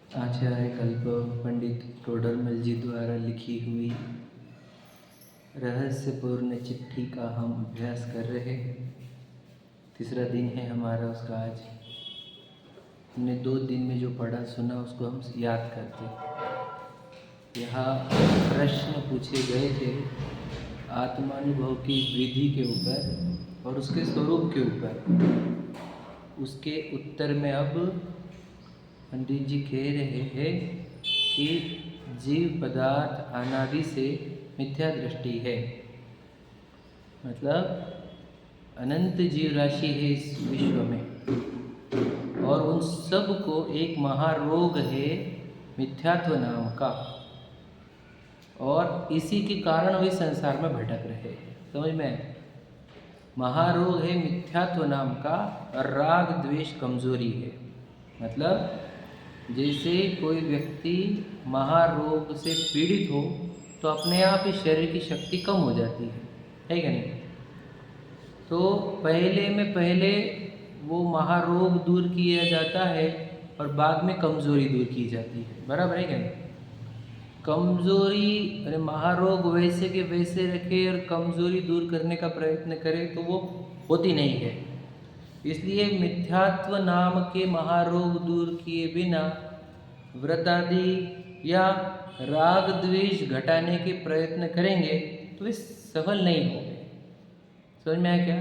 आचार्य कल्प पंडित टोडरमल जी द्वारा लिखी हुई रहस्यपूर्ण चिट्ठी का हम अभ्यास कर रहे हैं। तीसरा दिन है हमारा उसका आज। हमने 2 दिन में जो पढ़ा सुना उसको हम याद करते। यहाँ प्रश्न पूछे गए थे आत्मानुभव की वृद्धि के ऊपर और उसके स्वरूप के ऊपर। उसके उत्तर में अब पंडित जी कह रहे हैं कि जीव पदार्थ अनादि से मिथ्या दृष्टि है। मतलब अनंत जीव राशि है इस विश्व में और उन सब को एक महारोग है मिथ्यात्व नाम का, और इसी के कारण वे संसार में भटक रहे हैं। समझ में? महारोग है मिथ्यात्व नाम का और राग द्वेष कमजोरी है। मतलब जैसे कोई व्यक्ति महारोग से पीड़ित हो तो अपने आप ही शरीर की शक्ति कम हो जाती है कि नहीं? तो पहले वो महारोग दूर किया जाता है और बाद में कमज़ोरी दूर की जाती है। बराबर है क्या नहीं? कमज़ोरी अरे महारोग वैसे के वैसे रखे और कमज़ोरी दूर करने का प्रयत्न करे तो वो होती नहीं है। इसलिए मिथ्यात्व नाम के महारोग दूर किए बिना व्रत आदि या राग द्वेष घटाने के प्रयत्न करेंगे तो वे सफल नहीं होंगे। समझ में आया क्या?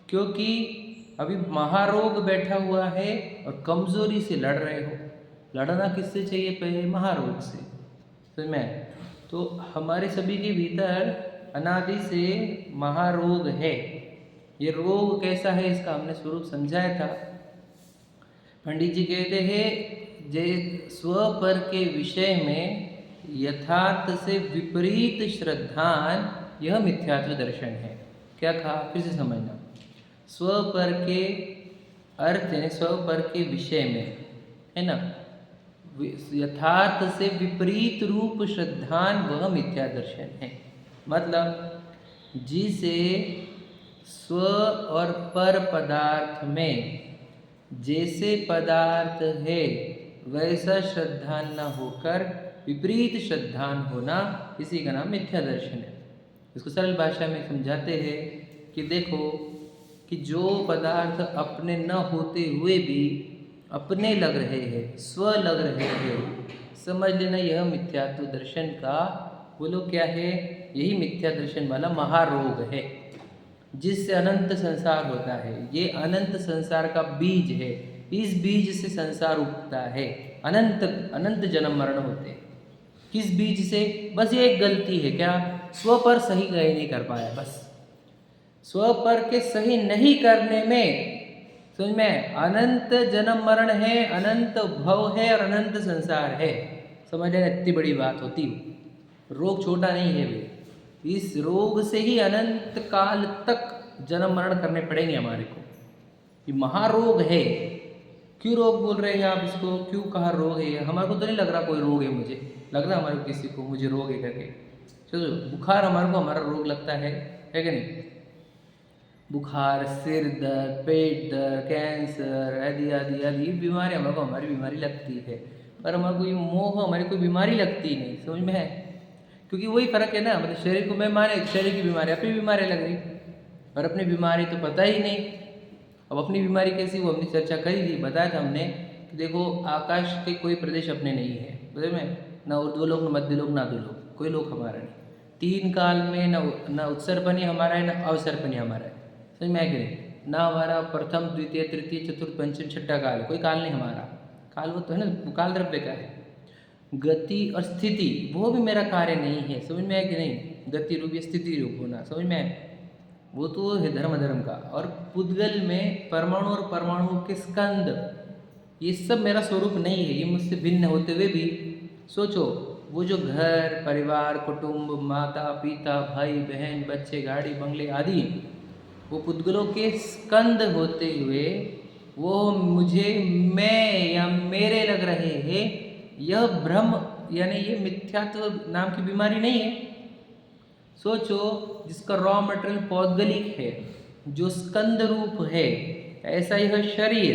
क्योंकि अभी महारोग बैठा हुआ है और कमजोरी से लड़ रहे हो। लड़ना किससे चाहिए? पहले महारोग से। समझ में आया? तो हमारे सभी के भीतर अनादि से महारोग है। ये रोग कैसा है इसका हमने स्वरूप समझाया था। पंडित जी कहते हैं जे स्वपर के विषय में यथार्थ से विपरीत श्रद्धान यह मिथ्यात्व दर्शन है। क्या कहा? फिर से समझना। स्वपर के अर्थ यानी स्वपर के विषय में है ना, यथार्थ से विपरीत रूप श्रद्धान वह मिथ्या दर्शन है। मतलब जिसे स्व और पर पदार्थ में जैसे पदार्थ है वैसा श्रद्धान न होकर विपरीत श्रद्धान होना, इसी का नाम मिथ्या दर्शन है। इसको सरल भाषा में समझाते हैं कि देखो कि जो पदार्थ अपने न होते हुए भी अपने लग रहे हैं, स्व लग रहे हैं, समझ लेना यह मिथ्यात्व दर्शन का बोलो क्या है? यही मिथ्या दर्शन वाला महारोग है जिससे अनंत संसार होता है। ये अनंत संसार का बीज है। इस बीज से संसार उगता है। अनंत अनंत जन्म मरण होते हैं। किस बीज से? बस ये एक गलती है। क्या? स्व पर सही गए नहीं कर पाया। बस स्व पर के सही नहीं करने में समझ में अनंत जन्म मरण है, अनंत भव है और अनंत संसार है। समझ लेना इतनी बड़ी बात होती है। रोग छोटा नहीं है वे। इस रोग से ही अनंत काल तक जन्म मरण करने पड़ेंगे हमारे को। ये महारोग है। क्यों रोग बोल रहे हैं आप इसको? क्यों कहा रोग है? हमारे को तो नहीं लग रहा कोई रोग है। मुझे लग रहा हमारे को किसी को मुझे रोग है करके। चलो बुखार हमारे को हमारा रोग लगता है कि नहीं? बुखार, सिर दर्द, पेट दर्द, कैंसर आदि आदि आदि बीमारी हमारे को हमारी बीमारी लगती है। पर हमारे को ये मोह हमारी कोई बीमारी लगती नहीं। समझ में है? क्योंकि वही फ़र्क है ना। मतलब शरीर को मैं माने शरीर की बीमारी, अपनी बीमारी लग रही और अपनी बीमारी तो पता ही नहीं। अब अपनी बीमारी कैसी, वो हमने चर्चा करी थी। बताया था हमने कि देखो आकाश के कोई प्रदेश अपने नहीं है। समझ में? ना ऊर्ध्वलोक, ना मध्यलोक, ना अधोलोक, कोई लोक हमारा नहीं। 3 काल में ना उत्सर्पणी हमारा है, ना अवसर्पणी हमारा है। समझ में आया कि नहीं? ना हमारा प्रथम द्वितीय तृतीय चतुर्थ पंचम छठा काल, कोई काल नहीं हमारा। काल वो तो है ना, काल द्रव्य का है। गति और स्थिति वो भी मेरा कार्य नहीं है। समझ में आया कि नहीं? गति रूप या स्थिति रूप होना, समझ में आया? वो तो है धर्म का। और पुद्गल में परमाणु और परमाणु के स्कंद, ये सब मेरा स्वरूप नहीं है। ये मुझसे भिन्न होते हुए भी सोचो, वो जो घर परिवार कुटुंब माता पिता भाई बहन बच्चे गाड़ी बंगले आदि, वो पुद्गलों के स्कंद होते हुए वो मुझे मैं या मेरे लग रहे हैं। यह भ्रम यानी ये मिथ्यात्व नाम की बीमारी नहीं है। सोचो जिसका रॉ मटेरियल पौद्गलिक है, जो स्कंद रूप है, ऐसा यह शरीर,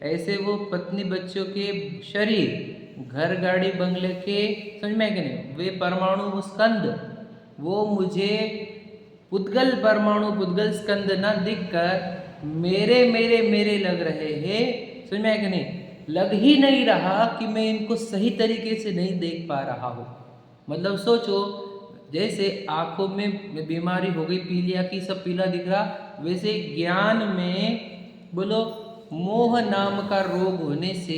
ऐसे वो पत्नी बच्चों के शरीर, घर गाड़ी बंगले के, समझ में है कि नहीं, वे परमाणु वो स्कंद वो मुझे पुद्गल परमाणु पुद्गल स्कंद न दिखकर मेरे मेरे मेरे लग रहे हैं। समझ में है कि नहीं, लग ही नहीं रहा कि मैं इनको सही तरीके से नहीं देख पा रहा हूँ। मतलब सोचो, जैसे आँखों में बीमारी हो गई पीलिया की, सब पीला दिख रहा, वैसे ज्ञान में बोलो मोह नाम का रोग होने से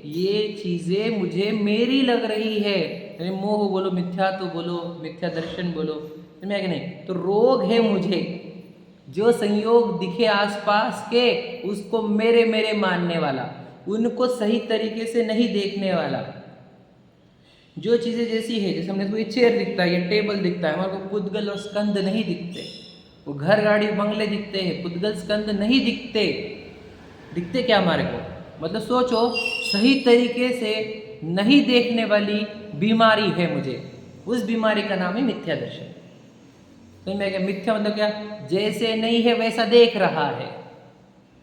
ये चीज़ें मुझे मेरी लग रही है। यानी मोह बोलो, मिथ्या तो बोलो, मिथ्या दर्शन बोलो, समझ कि नहीं, तो रोग है मुझे। जो संयोग दिखे आसपास के उसको मेरे मेरे मानने वाला, उनको सही तरीके से नहीं देखने वाला। जो चीज़ें जैसी है, जैसे हमने को ये चेयर दिखता है, ये टेबल दिखता है, हमारे को पुद्गल और स्कंद नहीं दिखते। वो घर गाड़ी बंगले दिखते हैं, पुद्गल स्कंद नहीं दिखते। दिखते क्या हमारे को, मतलब सोचो, सही तरीके से नहीं देखने वाली बीमारी है मुझे। उस बीमारी का नाम है मिथ्या दर्शन। तो मैं क्या, मिथ्या मतलब क्या, जैसे नहीं है वैसा देख रहा है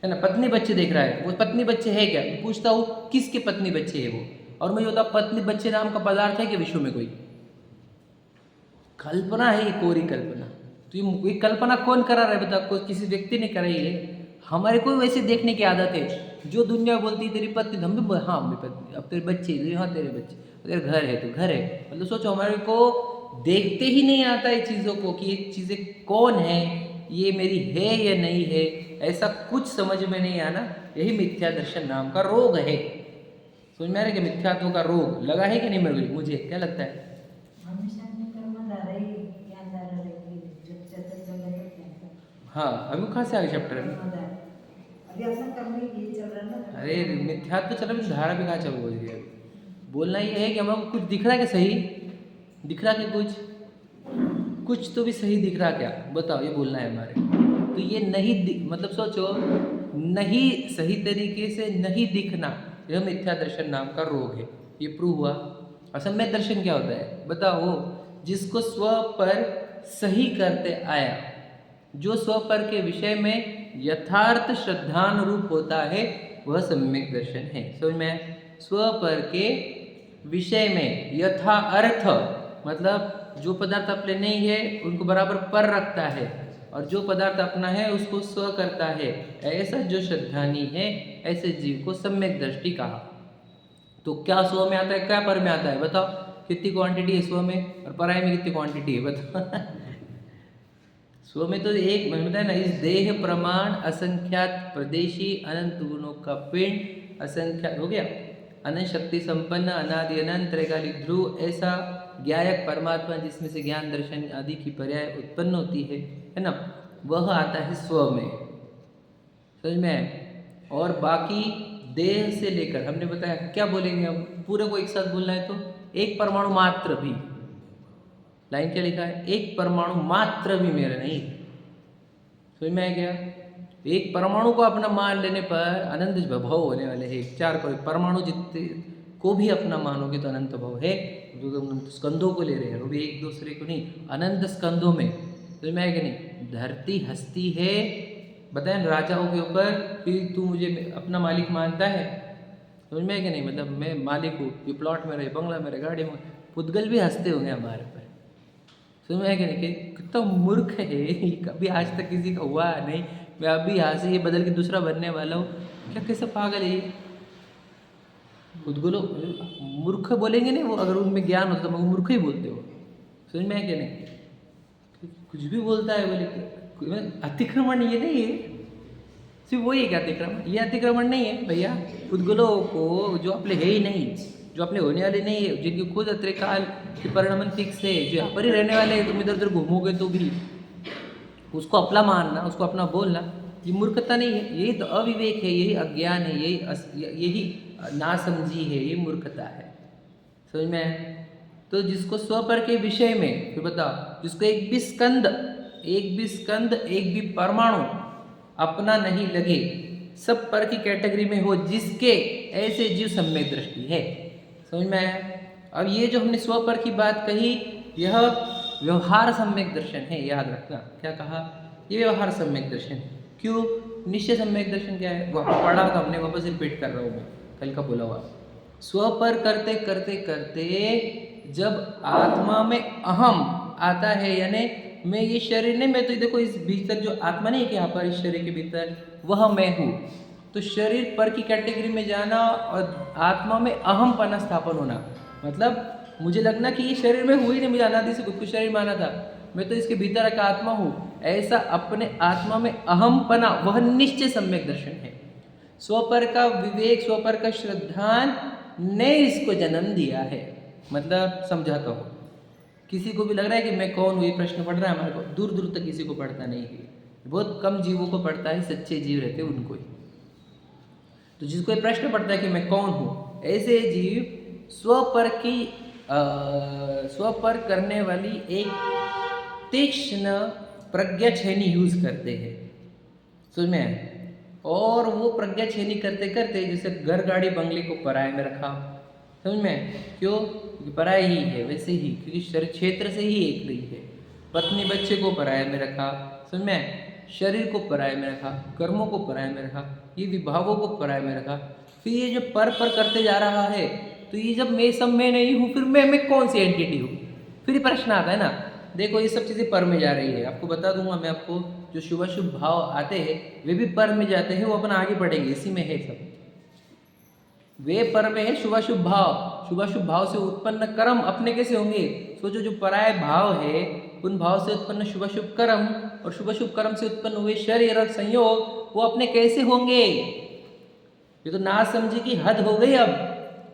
ना। पत्नी बच्चे देख रहा है, वो पत्नी बच्चे है क्या, पूछता हूँ किसके पत्नी बच्चे है वो, और मुझे होता पत्नी बच्चे नाम का पदार्थ है कि विश्व में कोई कल्पना है, ये कोरी कल्पना। तो ये कल्पना कौन करा रहा है बता, कोई किसी व्यक्ति ने कराई है। हमारे को वैसे देखने की आदत है। जो दुनिया बोलती है तेरी पत्नी, हम भी हाँ मेरी पत्नी, अब तेरे बच्चे, हाँ तेरे बच्चे, तेरे घर है तो घर है। मतलब सोचो, हमारे को देखते ही नहीं आता है चीज़ों को कि ये चीज़ें कौन है, ये मेरी है या नहीं है, ऐसा कुछ समझ में नहीं आना। यही मिथ्या दर्शन नाम का रोग है। समझ में आ रहा है कि मिथ्यात्व का रोग लगा है कि नहीं मेरे को, मुझे क्या लगता है? हाँ, अभी कहाँ से आगे चैप्टर है? अरे मिथ्यात्व चल रहा है, धारा भी कहाँ चल रही है। बोलना ये है कि हमको कुछ दिख रहा है कि सही दिख रहा है, कुछ तो भी सही दिख रहा क्या, बताओ, ये बोलना है हमारे। तो ये नहीं मतलब सोचो, नहीं सही तरीके से नहीं दिखना, यह मिथ्या दर्शन नाम का रोग है। ये प्रूव हुआ। असम्यक दर्शन क्या होता है बताओ? जिसको स्व पर सही करते आया, जो स्व पर के विषय में यथार्थ श्रद्धानुरूप होता है, वह सम्यक दर्शन है। समझ में? स्व पर के विषय में यथा अर्थ, मतलब जो पदार्थ अपने नहीं है उनको बराबर पर रखता है, और जो पदार्थ अपना है उसको स्व करता है, ऐसा जो श्रद्धानी है, ऐसे जीव को सम्यक दृष्टि कहा। तो क्या स्व में आता है, क्या पर में आता है बताओ? कितनी क्वांटिटी है स्व में, और पराय में कितनी क्वांटिटी है बताओ? स्व में तो एक मैंने बताया ना, इस देह प्रमाण असंख्यात प्रदेशी अनंत गुणों का पिंड असंख्यात हो गया, अनंत शक्ति संपन्न अनादि अनंत त्रैकालिक ध्रुव, ऐसा ज्ञायक परमात्मा जिसमें से ज्ञान दर्शन आदि की पर्याय उत्पन्न होती है ना, वह आता है स्व में। समझ में? और बाकी देह से लेकर हमने बताया, क्या बोलेंगे हम, पूरे को एक साथ बोलना है तो एक परमाणु मात्र भी, लाइन क्या लिखा है, एक परमाणु मात्र भी मेरा नहीं। समझ में आ गया? एक परमाणु को अपना मान लेने पर अनंत भव होने वाले हैं। चार परमाणु जितने को भी अपना मानोगे तो अनंत भव है। जो तुम स्कंदों को ले रहे हैं वो भी एक दूसरे को नहीं, अनंत स्कंदों में। समझ में आया कि नहीं? धरती हस्ती है, बताए राजाओं के ऊपर, फिर तू मुझे अपना मालिक मानता है। समझ में आया कि नहीं? मतलब मैं मालिक हूँ, ये प्लॉट मेरा, ये बंगला मेरा, गाड़ी में, पुद्गल भी हंसते होंगे हमारे पर। समझ में आया कि नहीं? कितना मूर्ख है, कभी आज तक किसी का हुआ नहीं, मैं अभी यहाँ से ये बदल के दूसरा बनने वाला हूँ, क्या कैसे पागल है ये? पुद्गलो मूर्ख बोलेंगे नहीं वो, अगर उनमें ज्ञान होता तो मूर्ख ही बोलते हो। समझ में आया कि नहीं? कुछ भी बोलता है बोले, अतिक्रमण ये नहीं है, सिर्फ वही है क्या अतिक्रमण? ये अतिक्रमण नहीं है भैया। पुद्गलों को जो अपने है ही नहीं, जो अपने होने वाले नहीं है, जिनकी खुद अतिकाल की परिणामन फिक्स है, जो यहाँ पर ही रहने वाले हैं, तुम इधर उधर घूमोगे तो भी उसको अपना मानना, उसको अपना बोलना, ये मूर्खता नहीं है, यही तो अविवेक है, यही अज्ञान है, यही नासमझी है, ये मूर्खता है। समझ में आया? तो जिसको स्वपर के विषय में, फिर बताओ, जिसको एक भी स्कंद, एक भी परमाणु अपना नहीं लगे, सब पर की कैटेगरी में हो, जिसके ऐसे जीव सम्यक दृष्टि है। समझ में आया? अब ये जो हमने स्वपर की बात कही, यह व्यवहार सम्यक दर्शन है, याद रखना। क्या कहा? ये व्यवहार सम्यक दर्शन। क्यों? निश्चय सम्यक दर्शन क्या है? वो पढ़ा था हमने, वापस रिपीट कर रहा हूँ मैं, कल का बोला हुआ। स्व पर करते करते करते जब आत्मा में अहम आता है, यानी मैं ये शरीर नहीं, मैं तो देखो इस भीतर जो आत्मा नहीं है कि यहाँ पर इस शरीर के भीतर वह मैं हूँ, तो शरीर पर की कैटेगरी में जाना और आत्मा में अहम पना स्थापन होना, मतलब मुझे लगना कि ये शरीर में हुई नहीं, मुझे अनादि से खुद को शरीर माना था, मैं तो इसके भीतर का आत्मा हूँ, ऐसा अपने आत्मा में अहम पना वह निश्चय सम्यक दर्शन है। स्वपर का विवेक, स्वपर का श्रद्धान ने इसको जन्म दिया है। मतलब समझाता हूँ, किसी को भी लग रहा है कि मैं कौन हूँ, ये प्रश्न पढ़ रहा है हमारे को, दूर दूर तक किसी को पढ़ता नहीं है, बहुत कम जीवों को पढ़ता है, सच्चे जीव रहते हैं उनको ही। तो जिसको ये प्रश्न पड़ता है कि मैं कौन हूँ, ऐसे जीव स्वपर करने वाली एक तीक्ष्ण प्रज्ञा छेनी यूज करते हैं, समझ में आया? और वो प्रज्ञा छेनी करते करते जैसे घर गाड़ी बंगले को पराये में रखा, समझ में? क्यों? क्योंकि पराये ही है, वैसे ही क्योंकि शरीर क्षेत्र से ही एक रही है। पत्नी बच्चे को पराये में रखा, समझ में? शरीर को पराये में रखा, कर्मों को पराये में रखा, ये विभागों को पराये में रखा। फिर ये जो पर करते जा रहा है, तो ये जब मैं सब मैं नहीं हूँ, फिर मैं कौन सी एंटिटी हूँ? फिर ये प्रश्न आता है ना। देखो ये सब चीज़ें पर में जा रही है, आपको बता दूंगा मैं, आपको जो शुभ शुभ भाव आते हैं वे भी पर में जाते हैं, वो अपन आगे पढ़ेंगे, इसी में है सब। वे पर में है शुभाशुभ भाव, शुभाशुभ भाव से उत्पन्न कर्म अपने कैसे होंगे? सोचो, जो पराय भाव है उन भाव से उत्पन्न शुभाशुभ कर्म और शुभाशुभ कर्म से उत्पन्न हुए शरीर और संयोग वो अपने कैसे होंगे? ये तो ना समझी की हद हो गई, अब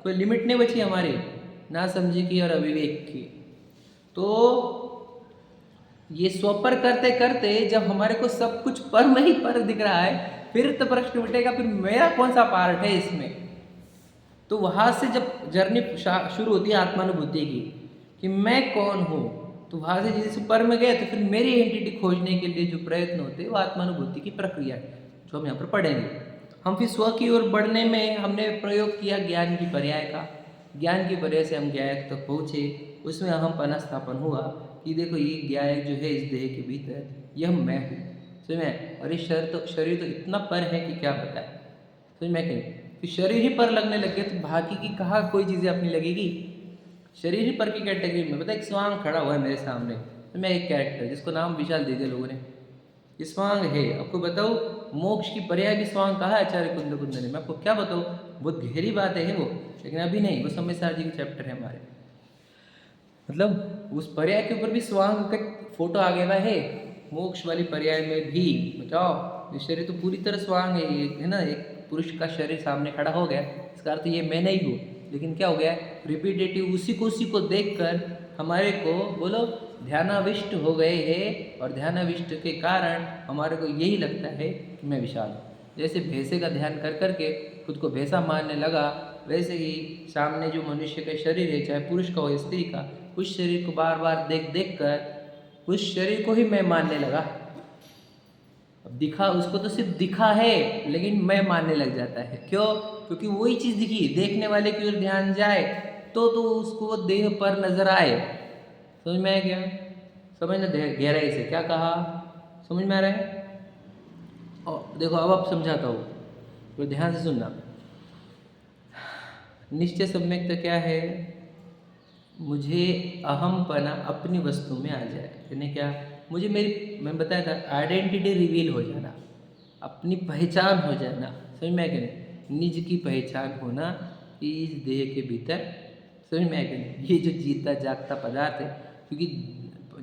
कोई लिमिट नहीं बची हमारी ना समझी की और अविवेक की। तो ये स्वपर करते करते जब हमारे को सब कुछ पर में ही पर दिख रहा है, फिर तो प्रश्न उठेगा फिर मेरा कौन सा पार्ट है इसमें? तो वहाँ से जब जर्नी शुरू होती है आत्मानुभूति की कि मैं कौन हूँ, तो वहाँ से जैसे पर में गए तो फिर मेरी एंटिटी खोजने के लिए जो प्रयत्न होते हैं वो आत्मानुभूति की प्रक्रिया है, जो हम यहाँ पर पढ़ेंगे। हम फिर स्व की ओर बढ़ने में हमने प्रयोग किया ज्ञान की पर्याय का, ज्ञान की पर्याय से हम ज्ञायक तक पहुँचे, उसमें अहम पना स्थापन हुआ कि देखो ये ज्ञायक जो है इस देह के भीतर यह मैं हूँ, समझ में? और ये शरीर तो इतना पर है कि क्या बताए, समझ में? कहीं तो शरीर ही पर लगने लग गए तो बाकी की कहाँ कोई चीज़ें अपनी लगेगी? शरीर ही पर की कैटेगरी में। पता है, एक स्वांग खड़ा हुआ है मेरे सामने, तो मैं एक कैरेक्टर जिसको नाम विशाल दे दिया लोगों ने, ये स्वांग है। आपको बताओ मोक्ष की पर्याय भी स्वांग कहा है आचार्य कुंद ने, मैं आपको क्या बताऊँ, बहुत गहरी बात है वो, लेकिन अभी नहीं, वो समय सार जी के चैप्टर है हमारे। मतलब उस पर्याय के ऊपर भी स्वांग का फोटो आ गया है, मोक्ष वाली पर्याय में भी। बताओ ये शरीर तो पूरी तरह स्वांग है ना, एक पुरुष का शरीर सामने खड़ा हो गया, इसका अर्थ ये मैं नहीं हूँ, लेकिन क्या हो गया, रिपीटेटिव उसी को देखकर हमारे को बोलो ध्यानाविष्ट हो गए हैं, और ध्यानाविष्ट के कारण हमारे को यही लगता है कि मैं विशाल हूँ। जैसे भैंसे का ध्यान कर करके खुद को भैंसा मानने लगा, वैसे ही सामने जो मनुष्य का शरीर है, चाहे पुरुष का हो या स्त्री का, उस शरीर को बार बार देख कर उस शरीर को ही मैं मानने लगा। अब दिखा उसको तो सिर्फ दिखा है, लेकिन मैं मानने लग जाता है। क्यों? क्योंकि वही चीज़ दिखी, देखने वाले की ओर ध्यान जाए तो उसको देह पर नजर आए। समझ में आया क्या? समझना गहराई से, क्या कहा समझ में आ रहा है? और देखो अब आप समझाता हूँ, तो ध्यान से सुनना। निश्चय सम्यकता क्या है? मुझे अहमपना अपनी वस्तु में आ जाए, यानी क्या, मुझे मैं बताया था आइडेंटिटी रिवील हो जाना, अपनी पहचान हो जाना, समझ में आया कि नहीं? निज की पहचान होना इस देह के भीतर, समझ में आया कि नहीं? ये जो जीता जागता पदार्थ है, क्योंकि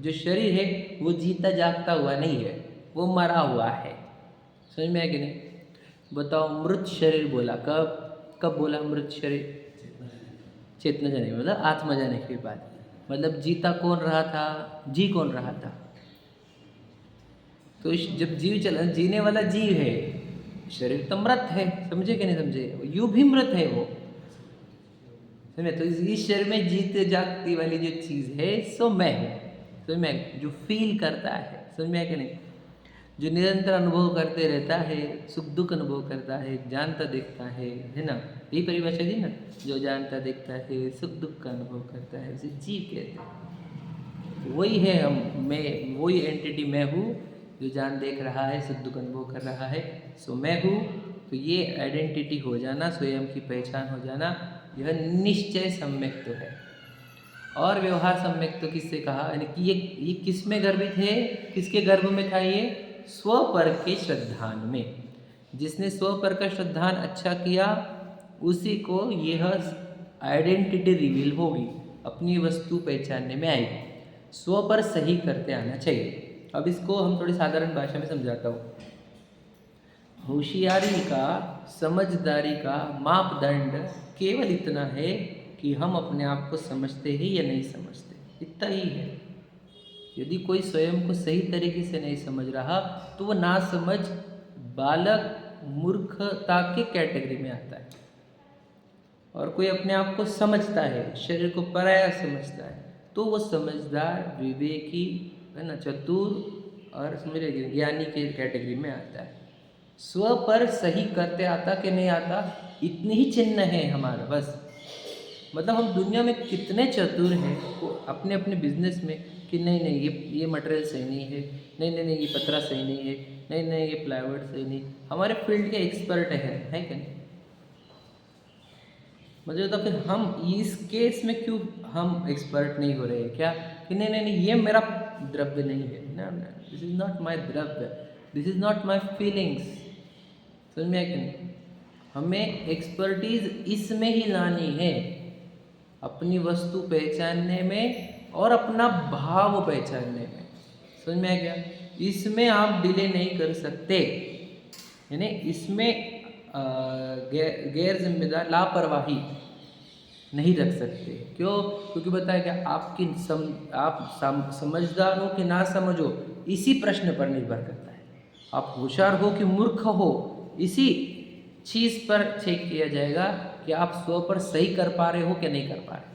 जो शरीर है वो जीता जागता हुआ नहीं है, वो मरा हुआ है, समझ में आया कि नहीं? बताओ, मृत शरीर बोला कब बोला मृत शरीर? चेतना जाने मतलब आत्मा जाने के बाद। मतलब जीता कौन रहा था, जी कौन रहा था? तो जब जीव चला, जीने वाला जीव है, शरीर तो मृत है, समझे कि नहीं समझे? यू भी मृत है वो, समझे? तो इस शरीर में जीते जागती वाली जो चीज़ है सो मैं हूँ, समझ में? जो फील करता है, समझ में कि नहीं? जो निरंतर अनुभव करते रहता है, सुख दुख अनुभव करता है, जानता देखता है ना? यही परिभाषा दी ना, जो जानता देखता है, सुख दुख का अनुभव करता है, उसे जीव कहते हैं। वही है मैं, वही एंटिटी मैं हूँ जो जान देख रहा है, सुख दुख अनुभव कर रहा है, सो मैं हूँ। तो ये आइडेंटिटी हो जाना, स्वयं की पहचान हो जाना, यह निश्चय सम्यक्त्व है। और व्यवहार सम्यक्त्व किससे कहा, यानी कि ये किस में गर्भित है, किसके गर्भ में था ये, स्वपर के श्रद्धान में। जिसने स्वपर का श्रद्धान अच्छा किया उसी को यह आइडेंटिटी रिवील होगी, अपनी वस्तु पहचानने में आएगी। स्व पर सही करते आना चाहिए। अब इसको हम थोड़ी साधारण भाषा में समझाता हूँ। होशियारी का, समझदारी का मापदंड केवल इतना है कि हम अपने आप को समझते हैं या नहीं समझते, इतना ही है। यदि कोई स्वयं को सही तरीके से नहीं समझ रहा तो वो ना समझ, बालक, मूर्खता के कैटेगरी में आता है। और कोई अपने आप को समझता है, शरीर को पराया समझता है, तो वो समझदार, विवेकी, है ना, चतुर और समझ रहे ज्ञानी के कैटेगरी में आता है। स्व पर सही करते आता कि नहीं आता, इतनी ही चिन्ह है हमारा बस। मतलब हम दुनिया में कितने चतुर हैं अपने अपने बिजनेस में कि नहीं नहीं ये मटेरियल सही नहीं है, नहीं नहीं नहीं ये पतरा सही नहीं है, नहीं नहीं ये प्लाईवुड सही नहीं, हमारे फील्ड के एक्सपर्ट है क्या नहीं। मुझे तो फिर हम इस केस में क्यों हम एक्सपर्ट नहीं हो रहे हैं क्या, कि नहीं नहीं नहीं ये मेरा द्रव्य नहीं है, ना दिस इज़ नॉट माय द्रव्य, this is not my feelings. समझ में आया कि नहीं। हमें एक्सपर्टीज इसमें ही लानी है, अपनी वस्तु पहचानने में और अपना भाव पहचानने में। समझ में आ गया। इसमें आप डिले नहीं कर सकते, यानी इसमें गैर जिम्मेदार लापरवाही नहीं रख सकते। क्यों? क्योंकि बताया क्या, आप समझदार हो कि ना समझो, इसी प्रश्न पर निर्भर करता है। आप होशियार हो कि मूर्ख हो, इसी चीज़ पर चेक किया जाएगा कि आप स्व पर सही कर पा रहे हो कि नहीं कर पा रहे।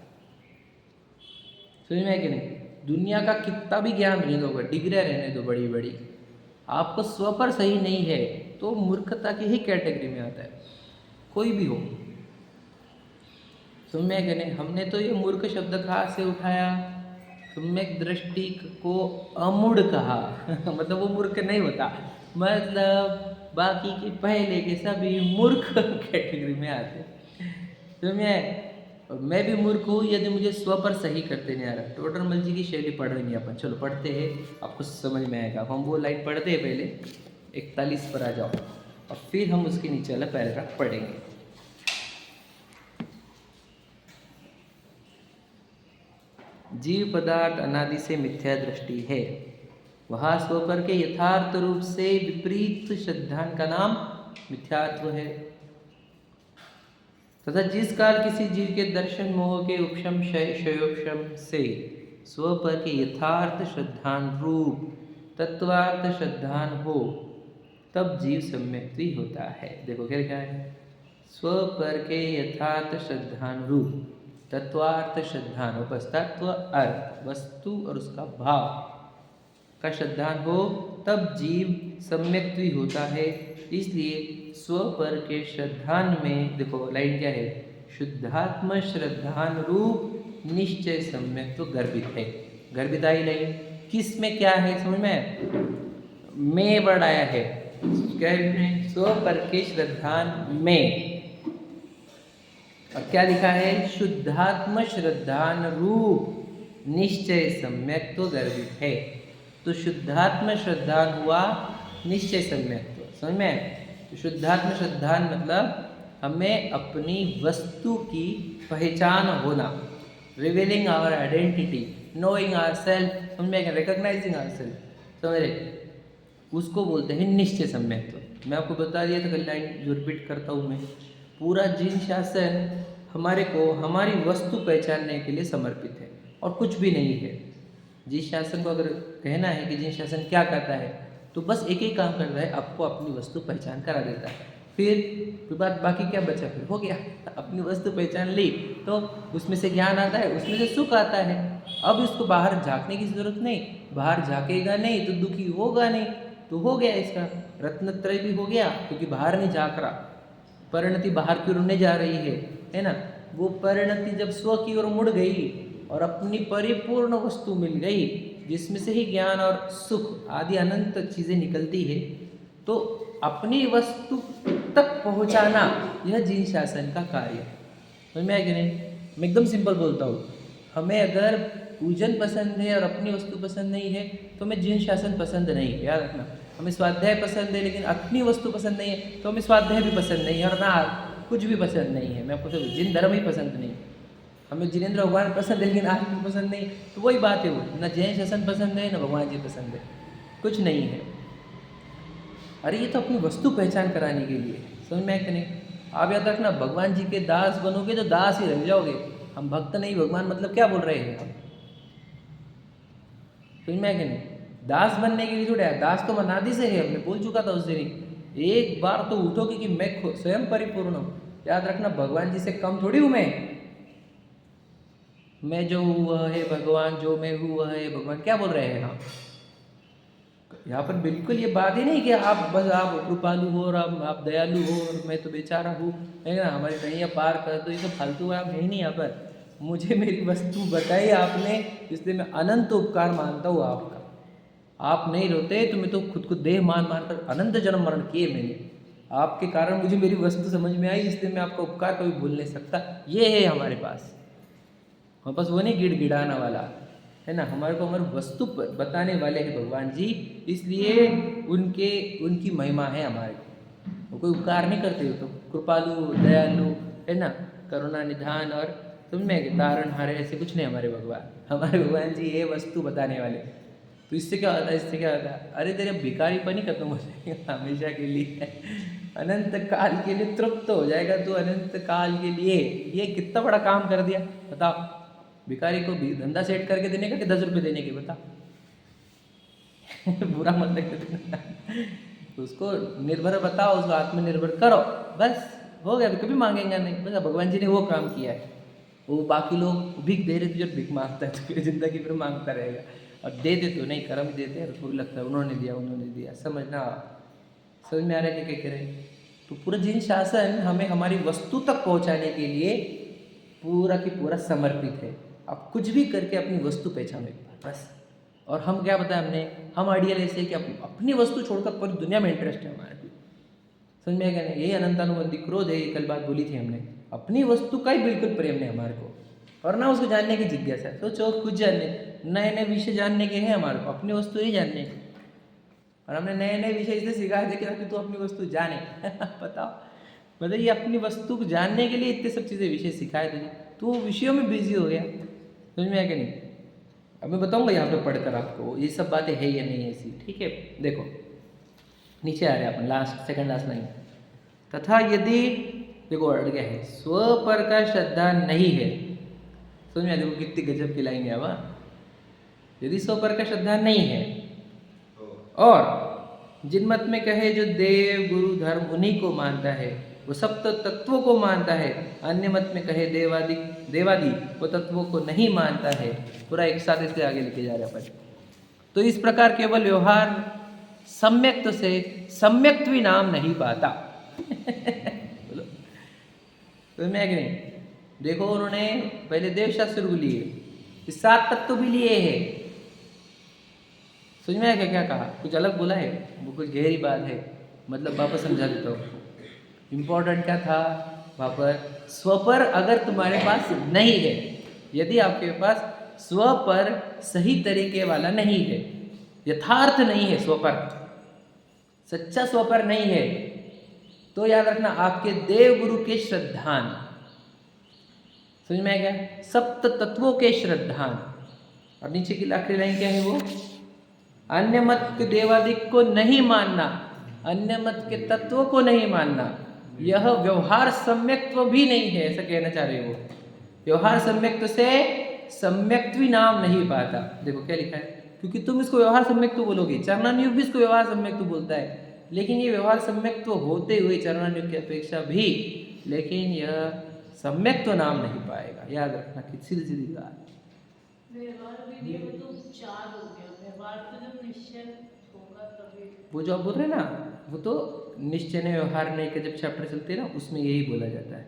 समझ में है कि नहीं। दुनिया का कितना भी ज्ञान रहने दो, डिग्रियाँ रहने दो बड़ी बड़ी, आपको स्व पर सही नहीं है तो मूर्खता की ही कैटेगरी में आता है, कोई भी हो। सम्यक है नहीं। हमने तो ये मूर्ख शब्द कहाँ से उठाया, सम्यक दृष्टि को अमूढ़ कहा मतलब वो मूर्ख नहीं होता, मतलब बाकी के पहले के सभी मूर्ख कैटेगरी में आते। तो मैं भी मूर्ख हूँ यदि मुझे स्व पर सही करते नहीं आ रहा। टोडरमल जी की शैली पढ़ रहे नहीं अपन, चलो पढ़ते हैं, आपको समझ में आएगा। हम वो लाइन पढ़ते हैं, पहले 41 पर आ जाओ और फिर हम उसके नीचे वाला पैराग्राफ पढ़ेंगे। जीव पदार्थ अनादि से मिथ्या दृष्टि है, वहाँ स्व पर के यथार्थ रूप से विपरीत श्रद्धान का नाम मिथ्यात्व है। तथा जिस काल किसी जीव के दर्शन मोह के उपशम क्षयोपशम से स्व पर के यथार्थ श्रद्धान रूप तत्वार्थ श्रद्धान हो, तब जीव सम्यक्ति होता है। देखो क्या है, स्व पर के यथार्थ श्रद्धान रूप तत्वार्थ श्रद्धान, बस तत्व अर्थ वस्तु और उसका भाव का श्रद्धान हो, तब जीव सम्यक्ति होता है। इसलिए स्व पर के श्रद्धान में देखो लाइन क्या है, शुद्धात्म श्रद्धान रूप निश्चय सम्यक्त्व गर्भित है। गर्भित आई लाइन किस में क्या है, समझ में बढ़ाया है, स्व पर के श्रद्धान में, और क्या लिखा है, शुद्धात्म श्रद्धान रूप निश्चय सम्यक्त्व गर्भित है। तो शुद्धात्म श्रद्धान हुआ निश्चय सम्यक्त्व, समझ में। तो शुद्धात्म श्रद्धान मतलब हमें अपनी वस्तु की पहचान होना, revealing our identity, knowing our self, समझ में, रिकॉग्नाइजिंग आवर सेल्फ, समझ रहे, उसको बोलते हैं निश्चय सम्यक्त्व। मैं आपको बता दिया था, कल लाइन जो रिपीट करता हूँ मैं, पूरा जीन शासन हमारे को हमारी वस्तु पहचानने के लिए समर्पित है और कुछ भी नहीं है। जीन शासन को अगर कहना है कि जीन शासन क्या करता है, तो बस एक ही काम करता है, आपको अपनी वस्तु पहचान करा देता है। फिर बात बाकी क्या बचा, फिर हो गया, अपनी वस्तु पहचान ली तो उसमें से ज्ञान आता है, उसमें से सुख आता है। अब इसको बाहर झांकने की जरूरत नहीं, बाहर झांकेगा नहीं तो दुखी होगा नहीं, तो हो गया इसका रत्नत्रय भी हो गया, क्योंकि बाहर नहीं झांक रहा। परिणति बाहर की ओर नहीं जा रही है ना, वो परिणति जब स्व की ओर मुड़ गई और अपनी परिपूर्ण वस्तु मिल गई, जिसमें से ही ज्ञान और सुख आदि अनंत चीज़ें निकलती है, तो अपनी वस्तु तक पहुंचाना, यह जीन शासन का कार्य है। समझ में आया कि नहीं? मैं एकदम सिंपल बोलता हूँ, हमें अगर पूजन पसंद है और अपनी वस्तु पसंद नहीं है तो हमें जीन शासन पसंद नहीं है, याद रखना। हमें स्वाध्याय पसंद है लेकिन अपनी वस्तु पसंद नहीं है तो हमें स्वाध्याय भी पसंद नहीं है और ना कुछ भी पसंद नहीं है। मैं आपको सब जिन धर्म ही पसंद नहीं है। हमें जिनेंद्र भगवान पसंद है लेकिन आज भी पसंद नहीं, तो वही बात है, वो ना जैन शासन पसंद है ना भगवान जी पसंद है, कुछ नहीं है। अरे ये तो अपनी वस्तु पहचान कराने के लिए, समझ में आया कि नहीं? आप याद रखना, भगवान जी के दास बनोगे तो दास ही रह जाओगे। हम भक्त नहीं भगवान, मतलब क्या बोल रहे हैं हम? समझ में आया कि नहीं? दास बनने के लिए थोड़ा है, दास तो मनादी से है, मैं बोल चुका था उस दिन। एक बार तो उठोगे कि मैं स्वयं परिपूर्ण हूँ। याद रखना, भगवान जी से कम थोड़ी हूँ मैं जो हूँ वह है भगवान, जो मैं हूँ वह है भगवान, क्या बोल रहे हैं हम यहाँ पर? बिल्कुल ये बात ही नहीं कि आप बस आप कृपालु हो और आप दयालु हो और मैं तो बेचारा हूँ, है ना, हमारी कहीं पार कर दो, ये सब फालतू आप है नहीं यहाँ पर। मुझे मेरी वस्तु बताई आपने, इसलिए मैं अनंत उपकार मानता हूँ आपका। आप नहीं रोते तो मैं तो खुद को देह मान कर अनंत जन्म मरण किए मैंने, आपके कारण मुझे मेरी वस्तु समझ में आई, इसलिए मैं आपका उपकार कभी भूल नहीं सकता। ये है हमारे पास वो नहीं गिड़गिड़ाना वाला, है ना। हमारे को हमारी वस्तु बताने वाले हैं भगवान जी, इसलिए उनकी महिमा है हमारे को। वो कोई उपकार नहीं करते, हो तो कृपालु दयालु, है ना, करुणा निधान और तुम में तारण हारे, ऐसे कुछ नहीं हमारे भगवान। हमारे भगवान जी ये वस्तु बताने वाले। तो इससे क्या होता है, इससे क्या होता है? अरे तेरे भिखारीपन ही खत्म हो जाएगा हमेशा के लिए, अनंत काल के लिए तृप्त हो जाएगा तू, अनंत काल के लिए। ये कितना बड़ा काम कर दिया बताओ। भिखारी को भी धंधा सेट करके देने का कि 10 रुपये देने के, बता। बुरा मत लगता उसको निर्भर बताओ, उसको आत्मनिर्भर करो, बस हो गया। कभी मांगेगा नहीं, बस भगवान जी ने वो काम किया है। वो बाकी लोग भीख दे रहे थे, जब भीख मांगता है तो फिर जिंदगी भर मांगता रहेगा। और दे दे तो नहीं, कर्म देते हैं तो लगता है उन्होंने दिया, समझना। समझ में आ रहा है कि क्या कह रहे हैं? तो पूरा जिन शासन हमें हमारी वस्तु तक पहुंचाने के लिए पूरा की पूरा समर्पित है। आप कुछ भी करके अपनी वस्तु पहचानो एक बार बस। और हम क्या बताया हमने, हम आइडियल ऐसे कि अपनी वस्तु छोड़कर पूरी दुनिया में इंटरेस्ट है हमारे को। समझ में आएगा नहीं? यही अनंतानुबंधी क्रोध है, ये कल बात बोली थी हमने। अपनी वस्तु का ही बिल्कुल प्रेम नहीं हमारे को, और ना उसको जानने की जिज्ञासा। सोचो कुछ जानने, नए नए विषय जानने के हैं हमारे को, अपनी वस्तु ही जानने की। और हमने नए नए विषय इसलिए सिखाए थे कि तू अपनी वस्तु जाने बताओ, मतलब ये अपनी वस्तु को जानने के लिए इतने सब चीज़ें विषय सिखाए तुझे, तू विषयों में बिजी हो गया। समझ में आया कि नहीं? अब मैं बताऊंगा यहाँ पे पढ़कर आपको ये सब बातें है या नहीं ऐसी, ठीक है। देखो नीचे आ रहे हैं अपन, सेकंड लास्ट लाइन। तथा यदि, देखो अड़ गया है, स्व पर का श्रद्धा नहीं है। समझ में, देखो कितनी गजब की लाइन है। यदि स्व पर का श्रद्धा नहीं है और जिन मत में कहे जो देव गुरु धर्म उन्हीं को मानता है, वो सप्त तत्वों को मानता है, अन्य मत में कहे देवादि वो तत्वों को नहीं मानता है। पूरा एक साथ इससे आगे लेके जा रहे हैं। तो इस प्रकार केवल व्यवहार सम्यक्त्व से सम्यक्त्व नाम नहीं पाता। बोलो तो मैं नहीं, देखो उन्होंने पहले देव शास्त्र को लिए, इस 7 तत्व भी लिए हैं। समझ में आया क्या कहा? कुछ अलग बोला है, वो कुछ गहरी बात है। मतलब वापस समझा देता हूँ। इम्पोर्टेंट क्या था वहाँ पर? स्व पर अगर तुम्हारे पास नहीं है, यदि आपके पास स्व पर सही तरीके वाला नहीं है, यथार्थ नहीं है, स्व पर सच्चा स्व पर नहीं है, तो याद रखना आपके देव गुरु के श्रद्धान, समझ में आ गया, सप्त तत्वों के श्रद्धान। और नीचे की आखिरी लाइन क्या है वो? अन्य मत के देवादिक को नहीं मानना, अन्य मत के तत्वों को नहीं मानना, यह व्यवहार सम्यक्त्व भी नहीं है, ऐसा कहना चाह रहे हो। व्यवहार सम्यक्त्व से सम्यक्त्व नाम नहीं पाता। देखो क्या लिखा है, क्योंकि तुम इसको व्यवहार सम्यक्त्व बोलोगे, चरणानुयोग भी इसको व्यवहार सम्यक्त्व बोलता है, लेकिन ये व्यवहार सम्यक्त्व होते हुए चरणानुयोग की अपेक्षा भी, लेकिन यह सम्यक्त्व नाम नहीं पाएगा। याद रखना कि सीधी सीधी बात। वो जो आप बोल रहे हैं ना, वो तो निश्चय ने व्यवहार नहीं के जब चैप्टर चलते हैं ना, उसमें यही बोला जाता है।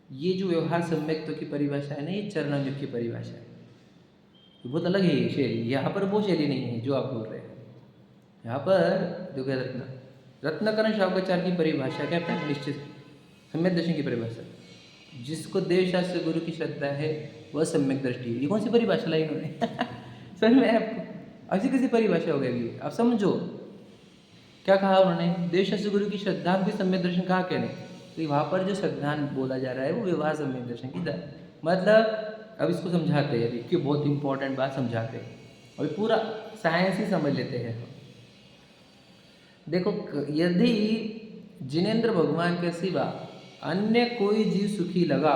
ये जो व्यवहार सम्यक्त्व की परिभाषा है ना, ये चरणानुयोग की परिभाषा है, तो बहुत अलग है ये शैली। यहाँ पर वो शैली नहीं है जो आप बोल रहे हैं। यहाँ पर जो क्या रखना, रत्नाकरण शावकाचार्य की परिभाषा क्या है? निश्चित सम्यक दर्शन की परिभाषा, जिसको देव शास्त्र गुरु की श्रद्धा है वह सम्यक दृष्टि है। ये कौन सी परिभाषा लाई इन्होंने? समझ में आया आपको? ऐसी कैसी परिभाषा हो गई? आप समझो क्या कहा उन्होंने, देव शास्त्र गुरु की श्रद्धा की सम्यक दर्शन कहा क्या नहीं? तो वहाँ पर जो श्रद्धा बोला जा रहा है वो व्यवहार सम्यक दर्शन की मतलब अब इसको समझाते हैं, क्यों बहुत इंपॉर्टेंट बात समझाते हैं। अभी पूरा साइंस ही समझ लेते हैं। देखो, यदि जिनेंद्र भगवान के सिवा अन्य कोई जीव सुखी लगा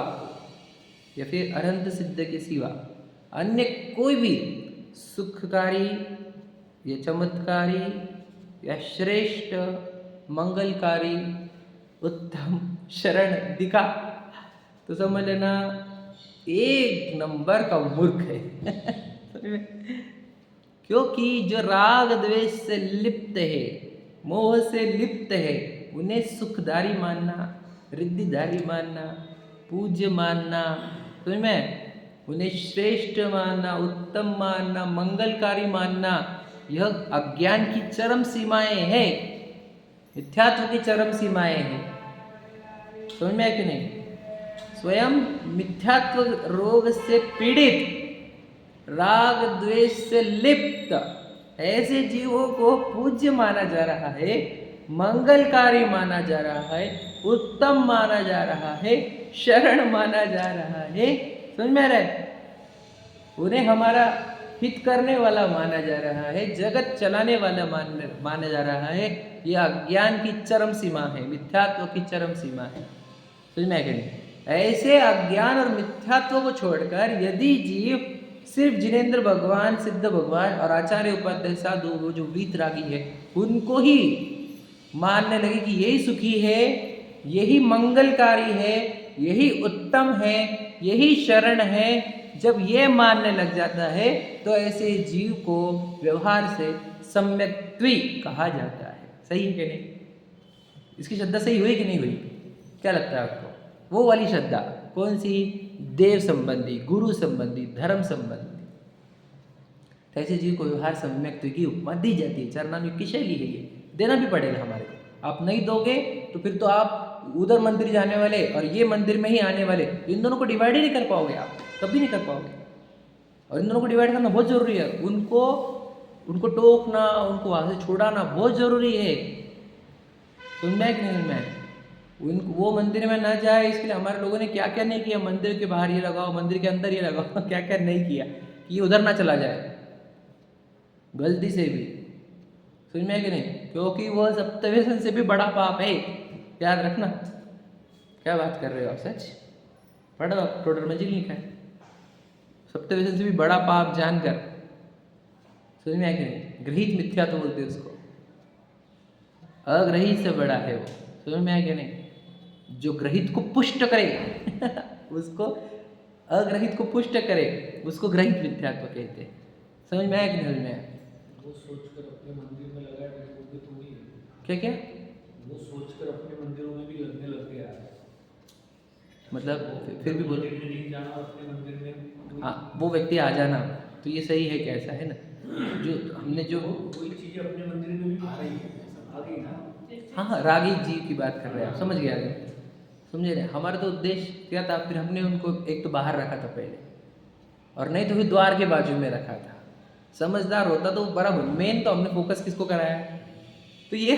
या फिर अनंत सिद्ध के सिवा अन्य कोई भी सुखकारी या चमत्कारी या श्रेष्ठ मंगलकारी उत्तम शरण दिखा तो समझ लेना एक नंबर का मूर्ख है। क्योंकि जो राग द्वेष से लिप्त है, मोह से लिप्त है, उन्हें सुखदारी मानना, रिद्धिदारी मानना, पूज्य मानना, समझ में, उन्हें श्रेष्ठ मानना, उत्तम मानना, मंगलकारी मानना, यह अज्ञान की चरम सीमाएं हैं, मिथ्यात्व की चरम सीमाएं हैं। समझ में है कि नहीं? स्वयं मिथ्यात्व रोग से पीड़ित, राग द्वेष से लिप्त ऐसे जीवों को पूज्य माना जा रहा है, मंगलकारी माना जा रहा है, उत्तम माना जा रहा है, शरण माना जा रहा है। समझ में आ रहा है? उन्हें हमारा हित करने वाला माना जा रहा है, जगत चलाने वाला माना जा रहा है। यह अज्ञान की चरम सीमा है, मिथ्यात्व की चरम सीमा है। समझ में आया? ऐसे अज्ञान और मिथ्यात्व को छोड़कर यदि जीव सिर्फ जिनेंद्र भगवान, सिद्ध भगवान और आचार्य उपाध्याय साधु, वो जो वीतरागी है, उनको ही मानने लगे कि यही सुखी है, यही मंगलकारी है, यही उत्तम है, यही शरण है, जब ये मानने लग जाता है तो ऐसे जीव को व्यवहार से सम्यक्त्वी कहा जाता है। सही है कि नहीं? इसकी श्रद्धा सही हुई कि नहीं हुई? क्या लगता है आपको? वो वाली श्रद्धा कौन सी? देव संबंधी, गुरु संबंधी, धर्म संबंधी। ऐसे जीव को व्यवहार सम्यक्त्व की उपमा दी जाती है। चरणान्वित की शैली है ये, देना भी पड़ेगा हमारे को। आप नहीं दोगे तो फिर तो आप उधर मंदिर जाने वाले और ये मंदिर में ही आने वाले, इन दोनों को डिवाइड ही नहीं कर पाओगे, आप कभी नहीं कर पाओगे। और इन दोनों को डिवाइड करना बहुत जरूरी है। उनको टोकना, उनको वहां से छुड़ाना बहुत जरूरी है। सुन में कि नहीं? मैं उनको वो मंदिर में ना जाए इसके लिए हमारे लोगों ने क्या क्या नहीं किया। मंदिर के बाहर ये लगाओ, मंदिर के अंदर ये लगाओ, क्या क्या नहीं किया कि ये उधर ना चला जाए गलती से भी। समझ में कि नहीं? क्योंकि वह सप्तव्यसन से भी बड़ा पाप है, याद रखना। क्या बात कर रहे हो आप? सच पढ़ो, आप टोटल मंजिल लिखा है, सप्तव्यसन से भी बड़ा पाप जानकर। समझ में कि नहीं? गृहित मिथ्या तो बोलते उसको, अग्रहित से बड़ा है वो। समझ में आया कि नहीं? जो ग्रहित को पुष्ट करे उसको अग्रहित को पुष्ट करे, उसको ग्रहित मिथ्यात्व कहते हैं। समझ में आया कि नहीं? समझ में आया? वो सोचकर अपने मंदिर में लगाए तो थोड़ी है। क्या क्या? वो सोचकर अपने मंदिरों में भी लगने लग गया है। मतलब फिर भी बोलो, नहीं जाना अपने मंदिर में। हाँ, वो व्यक्ति आ जाना तो ये सही है क्या? ऐसा है ना, जो हमने जो कोई चीजें अपने मंदिर में भी आ रही है, आ गई ना। हाँ हाँ, रागी जीव की बात कर रहे हैं आप, समझ गया? समझे ना? हमारा तो उद्देश्य क्या था? फिर हमने उनको एक तो बाहर रखा था पहले, और नहीं तो फिर द्वार के बाजू में रखा था। समझदार होता तो बराबर। मेन तो हमने फोकस किसको कराया? तो ये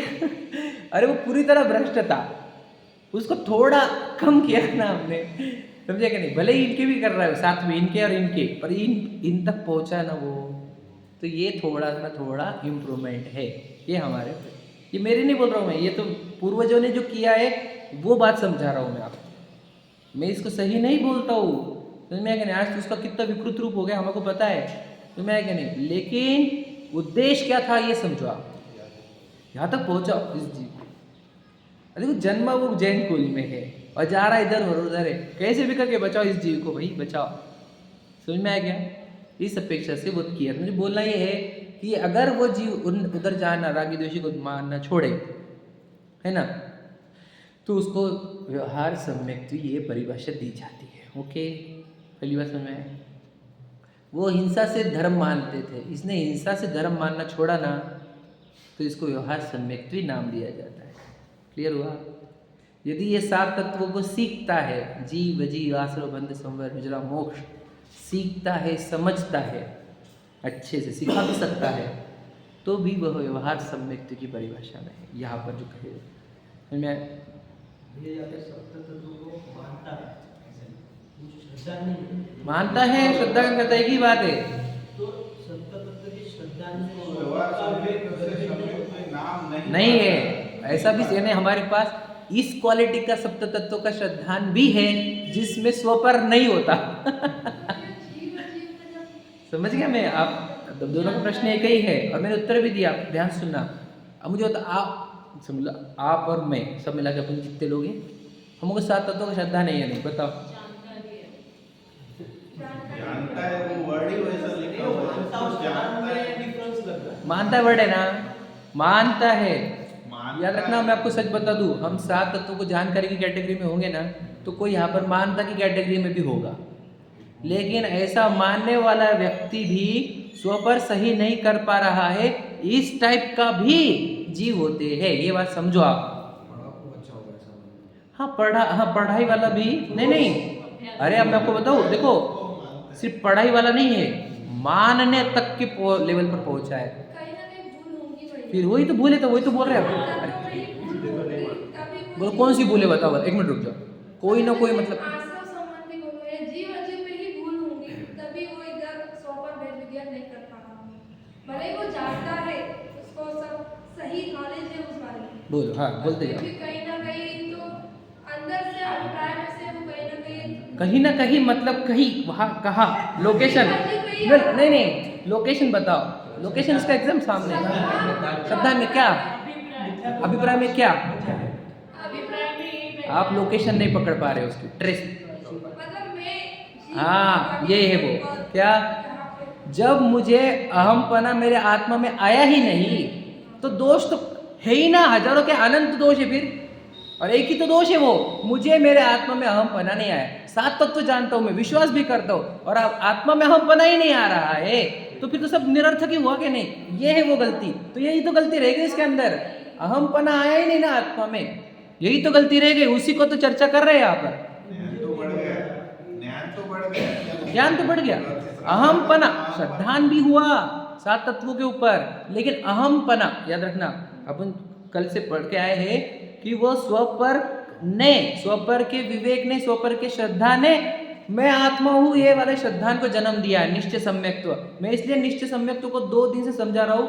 अरे वो पूरी तरह भ्रष्ट था, उसको थोड़ा कम किया ना हमने। समझे कि नहीं? भले ही इनके भी कर रहा है साथ में, इनके और इनके, पर इन तक पहुंचा ना वो, तो ये थोड़ा ना थोड़ा इम्प्रूवमेंट है ये हमारे। ये मेरे नहीं बोल रहा हूँ मैं, ये तो पूर्वजों ने जो किया है वो बात समझा रहा हूँ मैं आपको। मैं इसको सही नहीं बोलता हूँ, समझ में आया कि नहीं? आज तो उसका कितना विकृत रूप हो गया हमको पता है, समझ में आया कि नहीं? लेकिन उद्देश्य क्या था ये समझो आप, यहाँ तक पहुँचाओ इस जीव को। देखो, जन्म वो जैन कुल में है और जा रहा इधर और उधर है, कैसे भी करके बचाओ इस जीव को भाई, बचाओ। समझ में आया क्या? इस अपेक्षा से वो किया। मुझे बोलना ये है कि अगर वो जीव उधर जाना, रागी द्वेषी को मारना छोड़े, है ना, तो उसको व्यवहार सम्यक्त्व ये परिभाषा दी जाती है। ओके, पहली बात समझ में? वो हिंसा से धर्म मानते थे, इसने हिंसा से धर्म मानना छोड़ा ना, तो तो इसको व्यवहार सम्यक्त्व नाम दिया जाता है। क्लियर हुआ? यदि ये 7 तत्वों को सीखता है, जीव जीव आश्रय बंध संवर विजरा मोक्ष सीखता है, समझता है, अच्छे से सिखा भी सकता है, तो भी वह व्यवहार सम्यक्त्व की परिभाषा में है। यहाँ पर जो कहे मैं मानता है, श्रद्धा करता है, एक ही बात है। नहीं है, ऐसा भी यानी हमारे पास इस क्वालिटी का सप्त तत्व का श्रद्धान भी है जिसमें स्वपर नहीं होता। समझ गया मैं? आप दोनों का प्रश्न एक ही है और मैंने उत्तर भी दिया, ध्यान सुनना। अब मुझे बता, आप समझ लो, आप और मैं सब मिला के अपन कितने लोग हैं? हमको 7 तत्वों का श्रद्धा नहीं है, नहीं बताओ। जानता है, वो वर्ड ही वैसा लिखा हुआ है। मानता है वर्ड है ना, मानता है। याद रखना, मैं आपको सच बता दूं, हम 7 तत्वों को जानकारी की कैटेगरी में होंगे ना, तो कोई यहाँ पर मानता की कैटेगरी में भी होगा, लेकिन ऐसा मानने वाला व्यक्ति भी स्व पर सही नहीं कर पा रहा है, इस टाइप का भी जीव होते हैं। ये बात समझो आप। हाँ पढ़ाई वाला भी नहीं। अरे अब मैं आपको बताऊं, देखो सिर्फ पढ़ाई वाला नहीं है, मानने तक के लेवल पर पहुंचा है। फिर वही तो भूले, तो वही तो बोल रहे हैं। बोलो कौन सी भूले बताओ, एक मिनट रुक जाओ। कोई ना कोई मतलब बोलो। हाँ बोलते जाओ। कहीं ना कहीं मतलब कहीं वहाँ कहा लोकेशन नहीं लोकेशन बताओ। लोकेशन इसका एग्जाम सामने है। श्रद्धा में क्या, अभिप्राय में क्या, आप लोकेशन नहीं पकड़ पा रहे हो उसकी ट्रेस। हाँ ये है वो क्या, जब मुझे अहमपना मेरे आत्मा में आया ही नहीं तो दोष तो है ही ना, हजारों के अनंत दोष है फिर, और एक ही तो दोष है वो, मुझे मेरे आत्मा में अहमपना नहीं आया। 7 तत्व तो जानता हूँ मैं, विश्वास भी करता हूँ, और आत्मा में अहमपना ही नहीं आ रहा है, तो फिर तो सब निरर्थक ही हुआ कि नहीं? ये है वो गलती, तो यही तो गलती रह गई इसके अंदर। अहमपना आया ही नहीं ना आत्मा में, यही तो गलती रह गई, उसी को तो चर्चा कर रहे हैं यहाँ पर। ज्ञान तो बढ़ गया, अहमपना श्रद्धान भी हुआ 7 तत्वों के ऊपर, लेकिन अहमपना याद रखना, अपन कल से पढ़ के आए हैं कि वो स्वपर ने, स्वपर के विवेक ने, स्वपर के श्रद्धा ने मैं आत्मा हूँ ये वाले श्रद्धान को जन्म दिया है, निश्चय सम्यक्त्व। मैं इसलिए निश्चय सम्यक्त्व को 2 दिन से समझा रहा हूँ।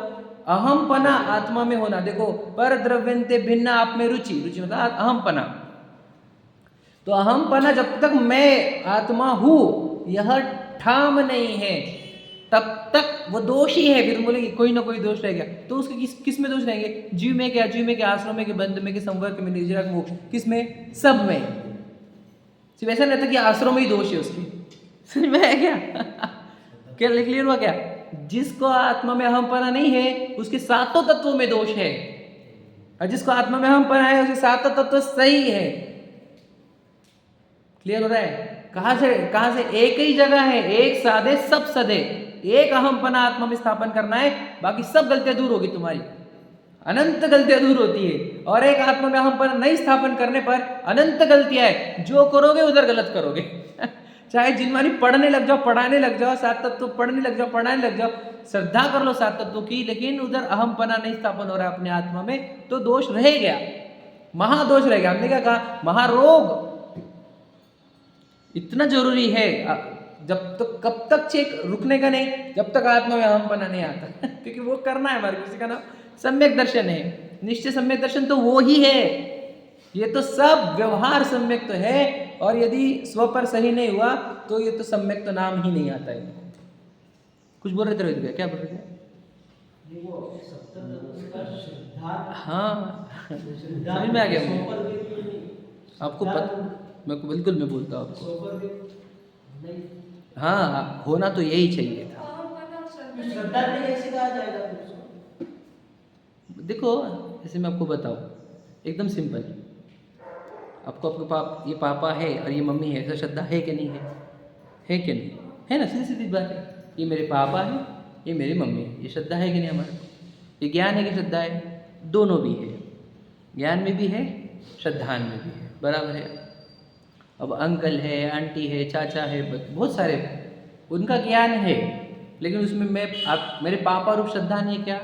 अहमपना आत्मा में होना, देखो पर द्रव्यन्ते भिन्न आप में रुचि, रुचि मतलब अहमपना। तो अहमपना जब तक मैं आत्मा हूँ यह ठाम नहीं है तब तक वो दोष ही है। फिर बोलेंगे कोई ना कोई दोष रह गया, तो उसके किस में दोष रहेंगे? जीव में क्या, जीव में क्या, आश्रम में, के बंध में, के संवर्ग में, निर्जरा मोक्ष, किस में? सब में। सिर्फ ऐसा नहीं था कि आश्रम में ही दोष है उसकी, समझ में है क्या? क्या क्लियर हुआ क्या? जिसको आत्मा में अहमपना नहीं है उसके 7 तत्वों में दोष है, और जिसको आत्मा में अहमपना है उसके 7 तत्व सही है। क्लियर हो रहा है? कहां से? एक ही जगह है, एक साधे सब सदे, एक अहमपना आत्मा में स्थापन करना है, बाकी सब गलतियां दूर होगी तुम्हारी, अनंत गलतियां दूर होती है। और एक आत्मा में अहमपना नहीं स्थापन करने पर अनंत गलतियां है, जो करोगे उधर गलत करोगे। चाहे जिनवानी पढ़ने लग जाओ, पढ़ाने लग जाओ, 7 तत्व पढ़ने लग जाओ, पढ़ाने लग जाओ, श्रद्धा कर लो 7 तत्वों की, लेकिन उधर अहमपना नहीं स्थापन हो रहा है अपने आत्मा में, तो दोष रह गया, महादोष रह गया। हमने क्या कहा? महारोग इतना जरूरी है, जब तक कब तक चेक रुकने का नहीं, जब तक आत्मा में अहमपना नहीं आता। क्योंकि वो करना है हमारे, किसी का नाम सम्यक दर्शन है, निश्चय सम्यक दर्शन तो वो ही है। ये तो सब व्यवहार सम्यक तो है, और यदि स्व पर सही नहीं हुआ तो ये तो सम्यक तो नाम ही नहीं आता है। कुछ बोल रहे थे रोहित भैया, क्या बोल रहे थे? हाँ समझ में आ गया आपको मैं बिल्कुल मैं बोलता हूँ आपको, हाँ होना तो यही चाहिए था। देखो जैसे मैं आपको बताऊँ एकदम सिंपल, आपको आपके ये पापा है और ये मम्मी है, ऐसा श्रद्धा है कि नहीं है? है कि नहीं? है ना, सीधी सीधी बात है। ये मेरे पापा है, ये मेरी मम्मी है, ये श्रद्धा है कि नहीं हमारे? ये ज्ञान है कि श्रद्धा है? दोनों भी है, ज्ञान में भी है, श्रद्धान में भी है, बराबर है। अब अंकल है, आंटी है, चाचा है, बहुत सारे, उनका ज्ञान है, लेकिन उसमें मेरे पापा रूप श्रद्धान है क्या?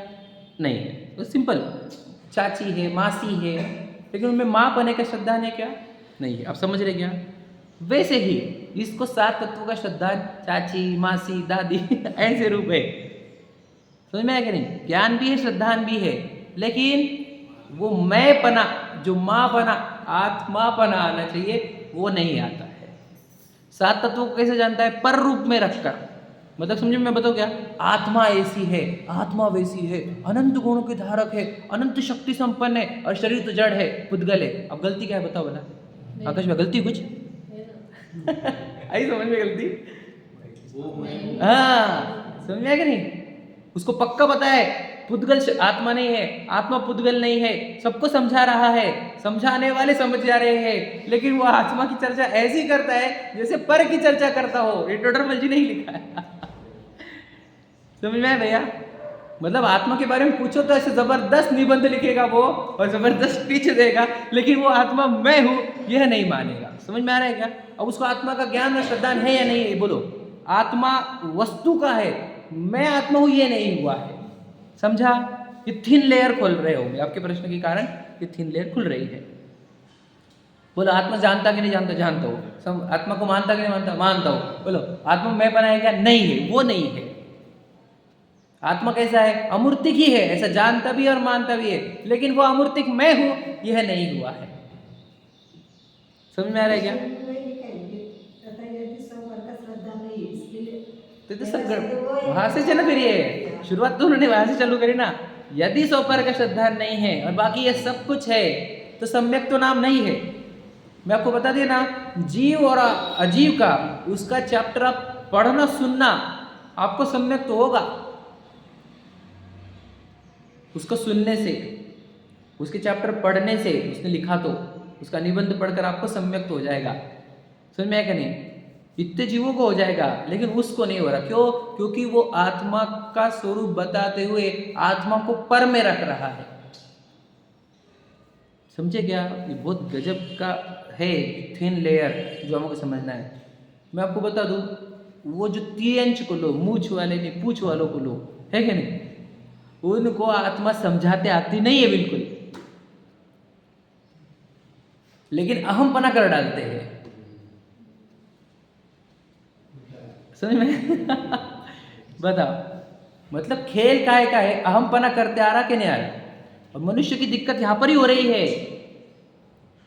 नहीं है। तो सिंपल, चाची है, मासी है, लेकिन उनमें माँ बने का श्रद्धान है क्या? नहीं है। आप समझ रहे क्या? वैसे ही इसको 7 तत्वों का श्रद्धान, चाची, मासी, दादी ऐसे रूप है। समझ में आया कि नहीं? ज्ञान भी है, श्रद्धान भी है, लेकिन वो मैं पना, जो माँ बना, आत्मा पना आना चाहिए, वो नहीं आता है। 7 तत्वों को कैसे जानता है? पर रूप में रखकर। मतलब समझे, मैं बताऊँ क्या? आत्मा ऐसी है, आत्मा वैसी है, अनंत गुणों के धारक है, अनंत शक्ति संपन्न है, और शरीर तो जड़ है, पुद्गल है। अब गलती क्या है बताओ बोला आकाश में? गलती कुछ आई समझ में? गलती हाँ, समझ में आया कि नहीं? उसको पक्का पता है पुद्गल आत्मा नहीं है, आत्मा पुद्गल नहीं है, सबको समझा रहा है, समझाने वाले समझ जा रहे हैं, लेकिन वो आत्मा की चर्चा ऐसी करता है जैसे पर की चर्चा करता हो। ये टोडरमल जी नहीं लिखा है। समझ में आया भैया? मतलब आत्मा के बारे में पूछो तो ऐसे जबरदस्त निबंध लिखेगा वो, और जबरदस्त स्पीच देगा, लेकिन वो आत्मा मैं हूं यह नहीं मानेगा। समझ में आ रहा है क्या? अब उसको आत्मा का ज्ञान और श्रद्धान है या नहीं है? बोलो। आत्मा वस्तु का है, मैं आत्मा हूं ये नहीं हुआ है। समझा? ये थिन लेयर खोल रहे होंगे आपके प्रश्न के कारण, ये थिन लेयर खुल रही है। बोलो आत्मा जानता कि नहीं जानता? जानता हो। आत्मा को मानता कि नहीं मानता? मानता हो। बोलो आत्मा मैं बनाया क्या? नहीं है, वो नहीं है। आत्मा कैसा है? अमूर्तिक ही है, ऐसा जानता भी और मानता भी है, लेकिन वो अमूर्तिक मैं हूं यह नहीं हुआ है। समझ में आ रहा है क्या? तो सब वहां से चलो, फिर ये शुरुआत तो उन्होंने वहां से चालू करी ना। यदि सोपर का श्रद्धा नहीं है और बाकी ये सब कुछ है, तो सम्यक तो नाम नहीं है। मैं आपको बता दिया ना, जीव और अजीव का उसका चैप्टर आप पढ़ना सुनना, आपको सम्यक तो होगा। उसको सुनने से, उसके चैप्टर पढ़ने से, उसने लिखा तो उसका निबंध पढ़कर आपको सम्यक तो हो जाएगा। समझ में आया कि नहीं? इतने जीवों को हो जाएगा, लेकिन उसको नहीं हो रहा। क्यों? क्योंकि वो आत्मा का स्वरूप बताते हुए आत्मा को पर में रख रहा है। समझे क्या? ये बहुत गजब का है थिन लेयर जो हमको समझना है। मैं आपको बता दूं, वो जो 3 को लो, मूछ वाले नहीं, पूछ वालों को लो, है कि नहीं? उनको आत्मा समझाते आती नहीं है बिल्कुल, लेकिन अहमपना कर डालते हैं। समझ में? बताओ, मतलब खेल काहे का है? अहमपना करते आ रहा कि नहीं आ रहा? और मनुष्य की दिक्कत यहां पर ही हो रही है।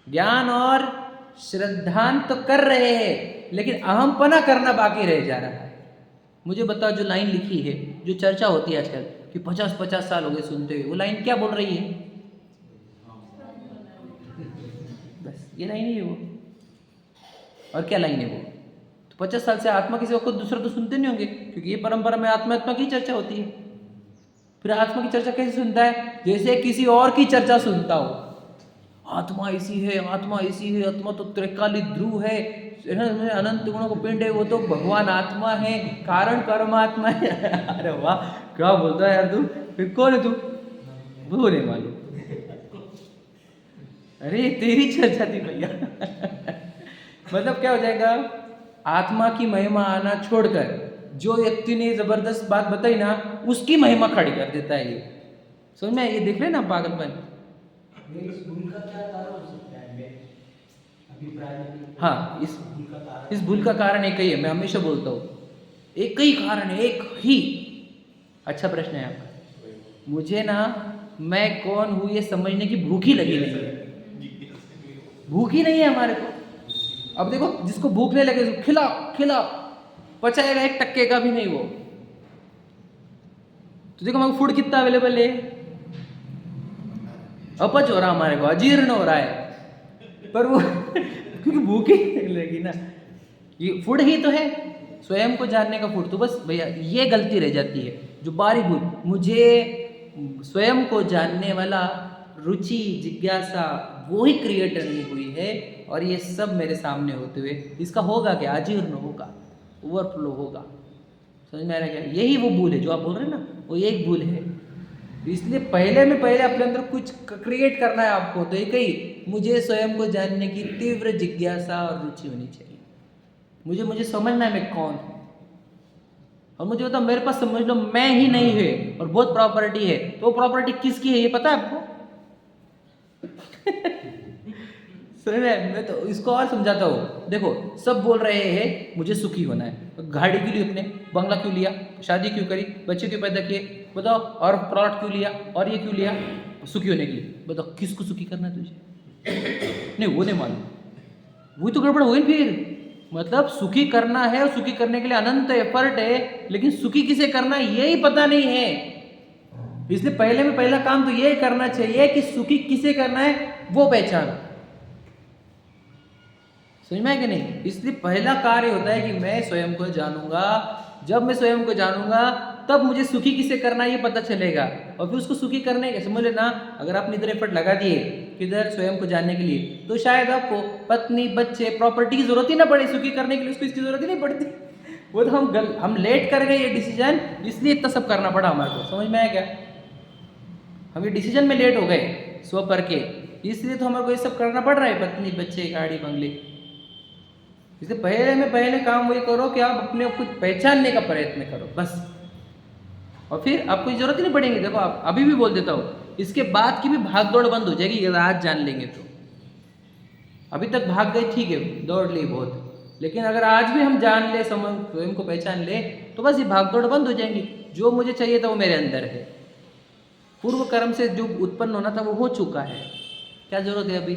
ज्ञान और श्रद्धान तो कर रहे हैं, लेकिन अहमपना करना बाकी रह जा रहा है। मुझे बताओ, जो लाइन लिखी है, जो चर्चा होती है आजकल कि 50-50 साल हो गए सुनते हुए, वो लाइन क्या बोल रही है? बस ये लाइन ही है वो। और क्या लाइन है वो? तो 50 साल से आत्मा किसी को दूसरा तो सुनते नहीं होंगे, क्योंकि ये परंपरा में आत्मा की चर्चा होती है। फिर आत्मा की चर्चा कैसे सुनता है? जैसे किसी और की चर्चा सुनता हो। आत्मा ऐसी है, आत्मा ऐसी है, आत्मा तो त्रिकाली ध्रुव है, अनंत गुणों को पिंड है, वो तो भगवान आत्मा है, कारण परमात्मा है। अरे वाह, क्या बोलता है यार तू? फिर कौन है तू? वो नहीं मालूम। अरे तेरी चर्चा थी भैया। मतलब क्या हो जाएगा? आत्मा की महिमा आना छोड़कर जो व्यक्ति ने जबरदस्त बात बताई ना, उसकी महिमा खड़ी कर देता है ये। समझ में? ये देख रहे ना पागलपन। इस भूल का क्या कारण हो सकता है? अभिप्राय हाँ, इस भूल का कारण एक ही है। मैं हमेशा बोलता हूँ, एक ही कारण है, एक ही। अच्छा प्रश्न है आपका। मुझे ना मैं कौन हूँ ये समझने की भूख ही लगी नहीं है। भूख ही नहीं है हमारे को। अब देखो, जिसको भूख नहीं लगे खिलाओ, पचाएगा 1% का भी नहीं वो। तो देखो हमारे फूड कितना अवेलेबल है, अपच हो रहा हमारे को, अजीर्ण हो रहा है, पर वो क्योंकि भूख ही लगी ना। ये फूड ही तो है, स्वयं को जानने का फूड। तो बस भैया ये गलती रह जाती है, जो बारीक भूल। मुझे स्वयं को जानने वाला रुचि, जिज्ञासा, वो ही क्रिएटर नहीं हुई है, और ये सब मेरे सामने होते हुए इसका होगा क्या? अजीर्ण होगा, ओवरफ्लो होगा। समझ में आ रहा है क्या? यही वो भूल है जो आप बोल रहे हैं ना, वो एक भूल है। इसलिए पहले अपने अंदर कुछ क्रिएट करना है आपको। तो एक ही, मुझे स्वयं को जानने की तीव्र जिज्ञासा और रुचि होनी चाहिए। मुझे समझना है मैं कौन हूँ, और मुझे बताओ मेरे पास समझ लो मैं ही नहीं है और बहुत प्रॉपर्टी है, तो वो प्रॉपर्टी किसकी है ये पता है आपको? समझ में? मैं तो इसको और समझाता हूँ। देखो, सब बोल रहे हैं मुझे सुखी होना है, तो गाड़ी क्यों ली अपने, बंगला क्यों लिया, शादी क्यों करी, बच्चे क्यों पैदा किए, बताओ, और प्लॉट क्यों लिया, और ये क्यों लिया, सुखी होने के लिए। बताओ किसको सुखी करना है तुझे? नहीं, वो नहीं मालूम, वही तो गड़बड़ हुई फिर। मतलब सुखी करना है, और सुखी करने के लिए अनंत एफर्ट है, लेकिन सुखी किसे करना है यही पता नहीं है। इसलिए पहले में पहला काम तो यही करना चाहिए कि सुखी किसे करना है वो पहचान। समझ में है कि नहीं? इसलिए पहला कार्य होता है कि मैं स्वयं को जानूंगा। जब मैं स्वयं को जानूंगा तब मुझे सुखी किसे करना है ये पता चलेगा, और फिर उसको सुखी करने के, समझ लेना, अगर आपने इधर एफर्ट लगा दिए किधर स्वयं को जानने के लिए, तो शायद आपको पत्नी, बच्चे, प्रॉपर्टी की जरूरत ही ना पड़े सुखी करने के लिए, उसको इसकी जरूरत ही नहीं पड़ती। वो तो हम लेट कर गए ये डिसीजन, इसलिए इतना सब करना पड़ा हमारे को। समझ में आया क्या? हम ये डिसीजन में लेट हो गए स्व पर के, इसलिए तो हमारे को ये सब करना पड़ रहा है, पत्नी, बच्चे, गाड़ी, बंगले। इसलिए पहले काम वही करो कि आप अपने को पहचानने का प्रयत्न करो बस, और फिर आपको जरूरत ही नहीं पड़ेगी। देखो, आप अभी भी बोल देता हूँ, इसके बाद की भी भाग दौड़ बंद हो जाएगी अगर आज जान लेंगे तो। अभी तक भाग गए, ठीक है, दौड़ ली बहुत, लेकिन अगर आज भी हम जान ले, स्वयं को पहचान ले, तो बस ये भाग दौड़ बंद हो जाएंगी। जो मुझे चाहिए था वो मेरे अंदर है, पूर्व कर्म से जो उत्पन्न होना था वो हो चुका है, क्या जरूरत है अभी?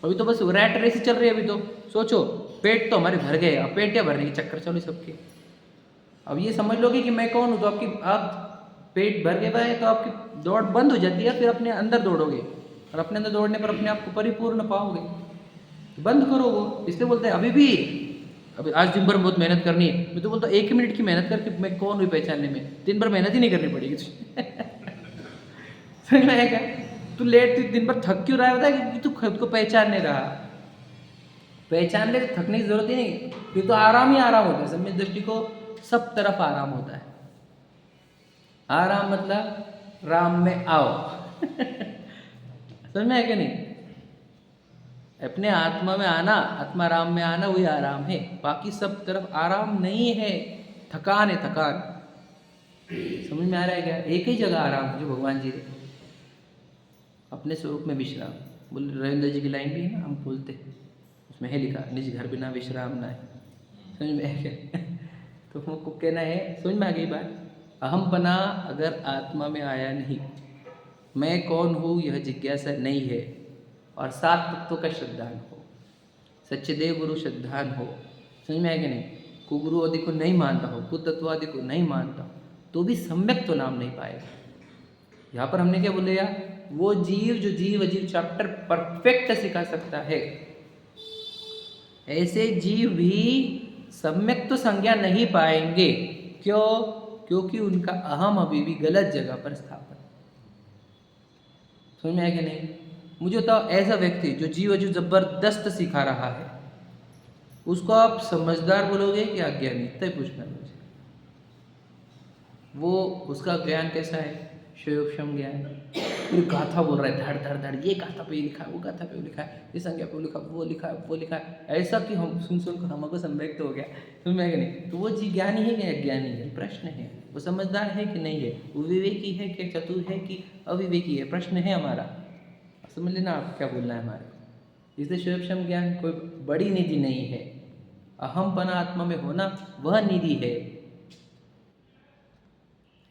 अभी तो बस रैट रेस ही चल रही है। अभी तो सोचो, पेट तो हमारे भर गए, अब पेट क्या भरने के चक्कर चलो सबके। अब ये समझ लोगे कि मैं कौन हूँ, तो आप पेट भर गए है तो आपकी दौड़ बंद हो जाती है, फिर अपने अंदर दौड़ोगे, और अपने अंदर दौड़ने पर अपने आप को परिपूर्ण पाओगे। बंद करो वो। इसलिए बोलते हैं अभी आज दिन भर बहुत मेहनत करनी है, मैं तो बोलता हूँ 1 मिनट की मेहनत करके मैं कौन हुई पहचानने में, दिन भर मेहनत ही नहीं करनी पड़ेगी। समझ में आया क्या? तू लेट दिन भर थक क्यों रहा है, बता, क्योंकि तू खुद को पहचान नहीं रहा। पहचान ले तो थकने की जरूरत ही नहीं, फिर तो आराम ही आराम होता है। सम्यक दृष्टि को सब तरफ आराम होता है। आराम मतलब राम में आओ। समझ में है कि नहीं? अपने आत्मा में आना, आत्मा राम में आना, वही आराम है। बाकी सब तरफ आराम नहीं है, थकान है, थकान। समझ में आ रहा है क्या? एक ही जगह आराम है, जो भगवान जी ने अपने स्वरूप में विश्राम। बोले रविंद्र जी की लाइन भी है ना, हम बोलते हैं, उसमें है लिखा, निज घर बिना विश्राम ना है। समझ में है क्या? तो हमको कहना है, समझ में आ गई बात? अहमपना अगर आत्मा में आया नहीं, मैं कौन हूँ यह जिज्ञासा नहीं है, और 7 तत्वों का श्रद्धान हो, सच्चे देव गुरु श्रद्धान हो, समझ में आया कि नहीं? कुगुरु आदि को नहीं मानता हो, कुतत्व आदि को नहीं मानता हो, तो भी सम्यक तो नाम नहीं पाएगा। यहाँ पर हमने क्या बोले यार, वो जीव जो जीव अजीव चैप्टर परफेक्ट सिखा सकता है, ऐसे जीव भी सम्यक तो संज्ञा नहीं पाएंगे। क्यों? क्योंकि उनका अहम अभी भी गलत जगह पर स्थापित। समझ में आया कि नहीं? मुझे बताओ, ऐसा व्यक्ति जो जीव अजीव जबरदस्त सिखा रहा है, उसको आप समझदार बोलोगे कि अज्ञानी? तय पूछना मुझे। वो उसका ज्ञान कैसा है? शयोक्षम ज्ञान। पूरी गाथा बोल रहा है, धड़ धड़ धड़, ये गाथा पे लिखा है, वो गाथा पे लिखा है, ये संज्ञा पे लिखा, वो लिखा है, वो लिखा है, ऐसा कि हम सुन कर हमको संवेक्त हो गया। समझ में नहीं? तो वो जी ज्ञानी है कि अज्ञानी है? प्रश्न है। वो समझदार है कि नहीं है? वो विवेकी है कि चतुर है कि अविवेकी है? प्रश्न है हमारा। समझ लेना आप क्या बोलना है हमारे को। इसलिए शयोक्षम ज्ञान कोई बड़ी निधि नहीं है। अहमपना आत्मा में होना वह निधि है।